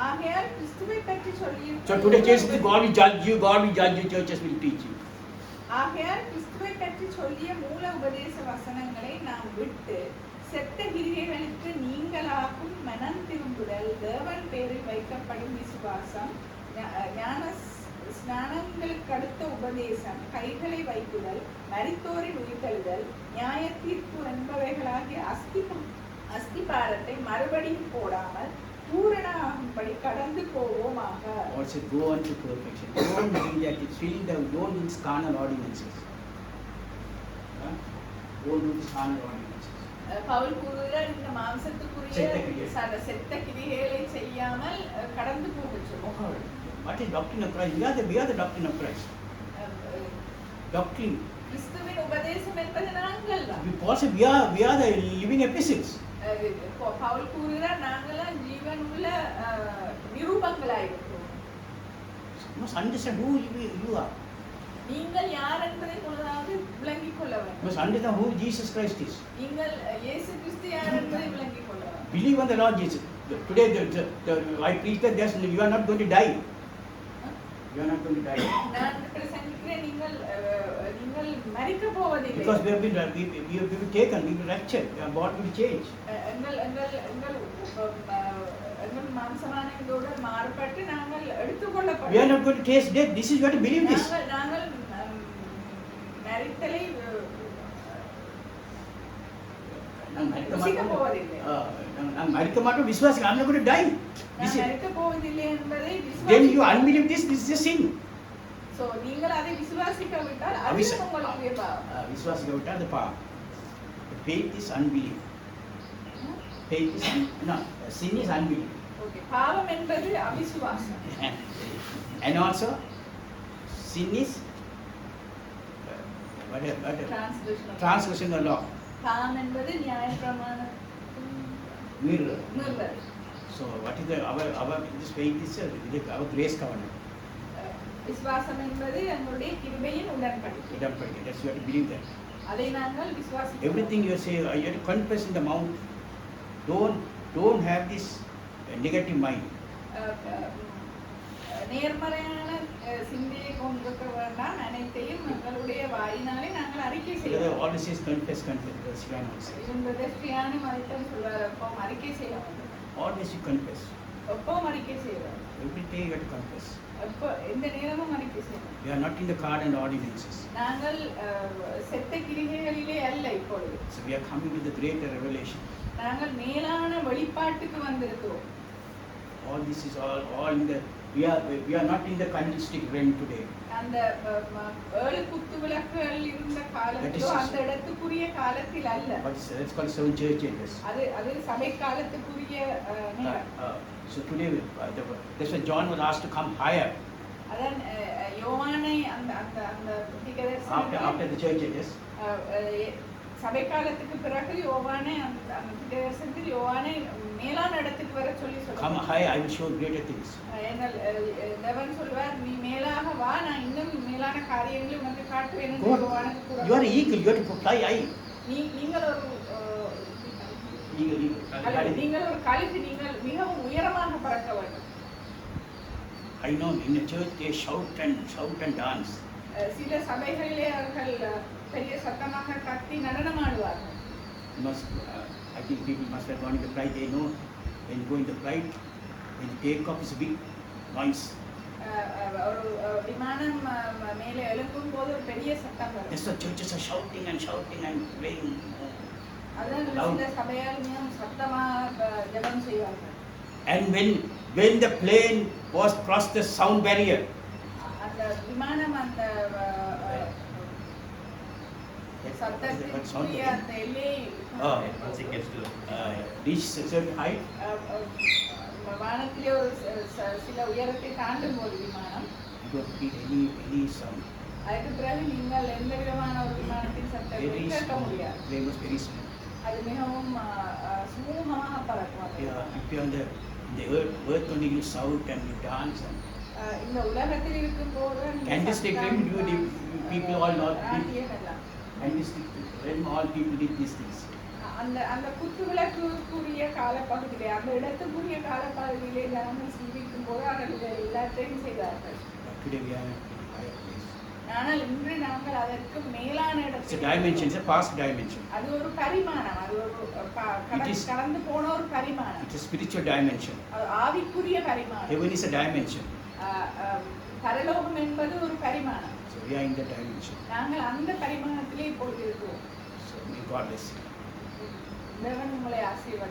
ஆகையால் கிறிஸ்துவை பற்றி சொல்லி. So today, Jesus, God will judge you. God will judge you. Churches will teach you. ஆகையால் கிறிஸ்துவை பற்றி சொல்லிய மூல உபதேச வசனங்களை நாம் விட்டு செத்த கிரியைகளுக்கு நீங்களாகும் மனம் திரும்புதல், தேவன் பேரில் வைக்கப்படும் விசுவாசம், ஞான ஸ்நானங்களுக்கு அடுத்த உபதேசம், கைகளை வைக்குதல், மரித்தோரின் உயிர்த்தெழுதல், நியாய தீர்ப்பு என்பவைகளாகிய அஸ்திபாரத்தை மறுபடியும் போடாமல் பூரணமாகும்படி கடந்து போவோமாக. Also go on to perfection. Don't bring that. Fill the. Don't do these carnal ordinances. Don't do these carnal ordinances. Pavul கூறுகிறார், இந்த மாம்சத்துக்குரிய செத்த கிரியைகளை செய்யாமல் கடந்து போக. What is doctrine of Christ? We are the doctrine of Christ. Doctrine. கிறிஸ்துவின் உபதேசம் என்பது நாங்கள் தான். Because we are the living epistles. Pavul கூறுகிறார், நாங்களாம் ஜீவனுள்ள நிரூபங்களாயிருக்கிறோம். You must understand who you are. நீங்கள் யார் என்பதை முதலாவது விளங்கிக் கொள்ள வேண்டும். You must understand who Jesus Christ is. நீங்கள் இயேசு கிறிஸ்து யார் என்பதை விளங்கிக் கொள்ள வேண்டும். Believe on the Lord Jesus. Today I preach that you are not going to die. You are not going to die. நான் பிரசங்கிக்கிறேன், நீங்கள் மரிக்க போவதில்லை. Because we have been taken, we have been raptured, our body will change. எங்கள் மாம்சமானதோடு மாறுபட்டு நாங்கள் எடுத்துக்கொள்ளப்படுவோம். We are not going to taste death. This is you have to believe this. நாங்கள் மரித்தலை ருசிக்க போவதில்லை. நான் மரிக்க மாட்டோம் விசுவாசி. I'm not going to die. நான் மரிக்க போவதில்லை என்பதை விசுவாசி. Then you unbelieve this is a sin. So நீங்கள் அதை விசுவாசிக்காவிட்டால் அது உங்களுக்கு பாவம். விசுவாசிக்காவிட்டால் அது பாவம். Faith is unbelief. Faith is sin is unbelief. Okay, பாவம் என்பது அவிசுவாசம். And also sin is transgression of law. பாவம் என்பது நியாயப்பிரமாணம் மீறுதல். So what is our this faith is our grace covenant. விசுவாசம் என்பது நம்முடைய கிருபையின் உடன்படிக்கை. That's you have to believe that. அதை நாங்கள் விசுவாசிக்கிறோம். Everything you say, you have to confess in the mouth. Don't have this negative mind. நேர்மறையான சிந்தையை கொண்டிருக்க வேண்டாம். அனைத்தையும் எங்களுடைய வாயினாலே நாங்கள் அறிக்கை செய்வோம். Always says confess. ஸ்ரீயானி மரித்தம் சொல்றார், அப்போ அறிக்கை செய்ய வேண்டும். Always you confess. எப்போ அறிக்கை செய்வோம்? Every day you have to confess. எப்போ எந்த நேரமும் அறிக்கை செய்வோம். We are not in the carnal ordinances. நாங்கள் செத்த கிரியைகளிலே அல்ல இப்பொழுது. So we are coming to the greater revelation. நாங்கள் மேலான வெளிப்பாட்டுக்கு வந்திருக்கிறோம். All this is all in the we are not in the candlestick realm today. அந்த ஏழு குத்து விளக்குகள் இருந்த காலத்திலோ அந்த இடத்துக்குரிய காலத்தில் அல்ல. That's called seven church ages. அது சபை காலத்துக்குரிய நேரம். So today that's why John was asked to come higher. அதான் யோவானை அந்த after the church ages. சபை காலத்துக்கு பிறகு யோவானை அந்த தரிசனத்தில் யோவானை மேலான இடத்துக்கு வர சொல்லி சொல்றார். Come high, I will show greater things. தேவன் சொல்வார், நீ மேலாக வா, நான் இன்னும் மேலான காரியங்களை உனக்கு காட்டுவேன் என்று யோவானுக்கு கூறுகிறார். You are eagle, you have to fly high. நீங்கள் ஒரு அல்லது நீங்கள் ஒரு கழுகு, நீங்கள் மிகவும் உயரமாக பறக்க வேண்டும். I know in the church they shout and dance. சில சபைகளிலே அவர்கள் பெரிய சத்தமாக கத்தி நடனமாடுவார்கள். I think people must have gone in the flight. They know when you go in the flight, when take off is a big noise. ஒரு விமானம் மேலே எழும்பும் போது ஒரு பெரிய சத்தம் வரும். That's why churches are shouting and playing. அதான் சில சபையால் மிகவும் சத்தமாக ஜெபம் செய்வார்கள். And when the plane was crossed the sound barrier, அந்த விமானம் அந்த சத்தத்திற்குரிய அந்த எல்லையை once it gets to reached a certain height, வானத்திலே ஒரு சில உயரத்தை தாண்டும் போது விமானம் you don't feel any sound. அதுக்கு பிறகு நீங்கள் எந்த விதமான ஒரு விமானத்தின் சத்தத்தை Very கேட்க small. முடியாது. Plane was very small. அது மிகவும் சுமூகமாக பறக்கும். If you are in the earth only, you shout and you dance. இந்த உலகத்தில் இருக்கும் போது Candlestick time, people all know. நாட்டியம் எல்லாம் Candlestick, when all people did these things. அந்த அந்த குத்து விளக்குக்குரிய காலப்பகுதியிலே, அந்த இடத்துக்குரிய காலப்பகுதியிலே நாங்கள் சிந்திக்கும் போது அவர்கள் எல்லாத்தையும் செய்தார்கள். Today we are in a higher place. ஆனால் இன்று நாங்கள் அதற்கு மேலான It's a இடத்தில் dimension, it's a past dimension. அது ஒரு பரிமாணம், அது ஒரு கடந்து போன ஒரு பரிமாணம். It's a spiritual dimension. அது ஆவிக்குரிய பரிமாணம். Heaven is a dimension. பரலோகம் என்பது ஒரு பரிமாணம். So we are in that dimension. நாங்கள் அந்த பரிமாணத்திலே இப்பொழுது இருக்கிறோம். So may God bless you. தேவன் உங்களை ஆசீர்வதிப்பார்.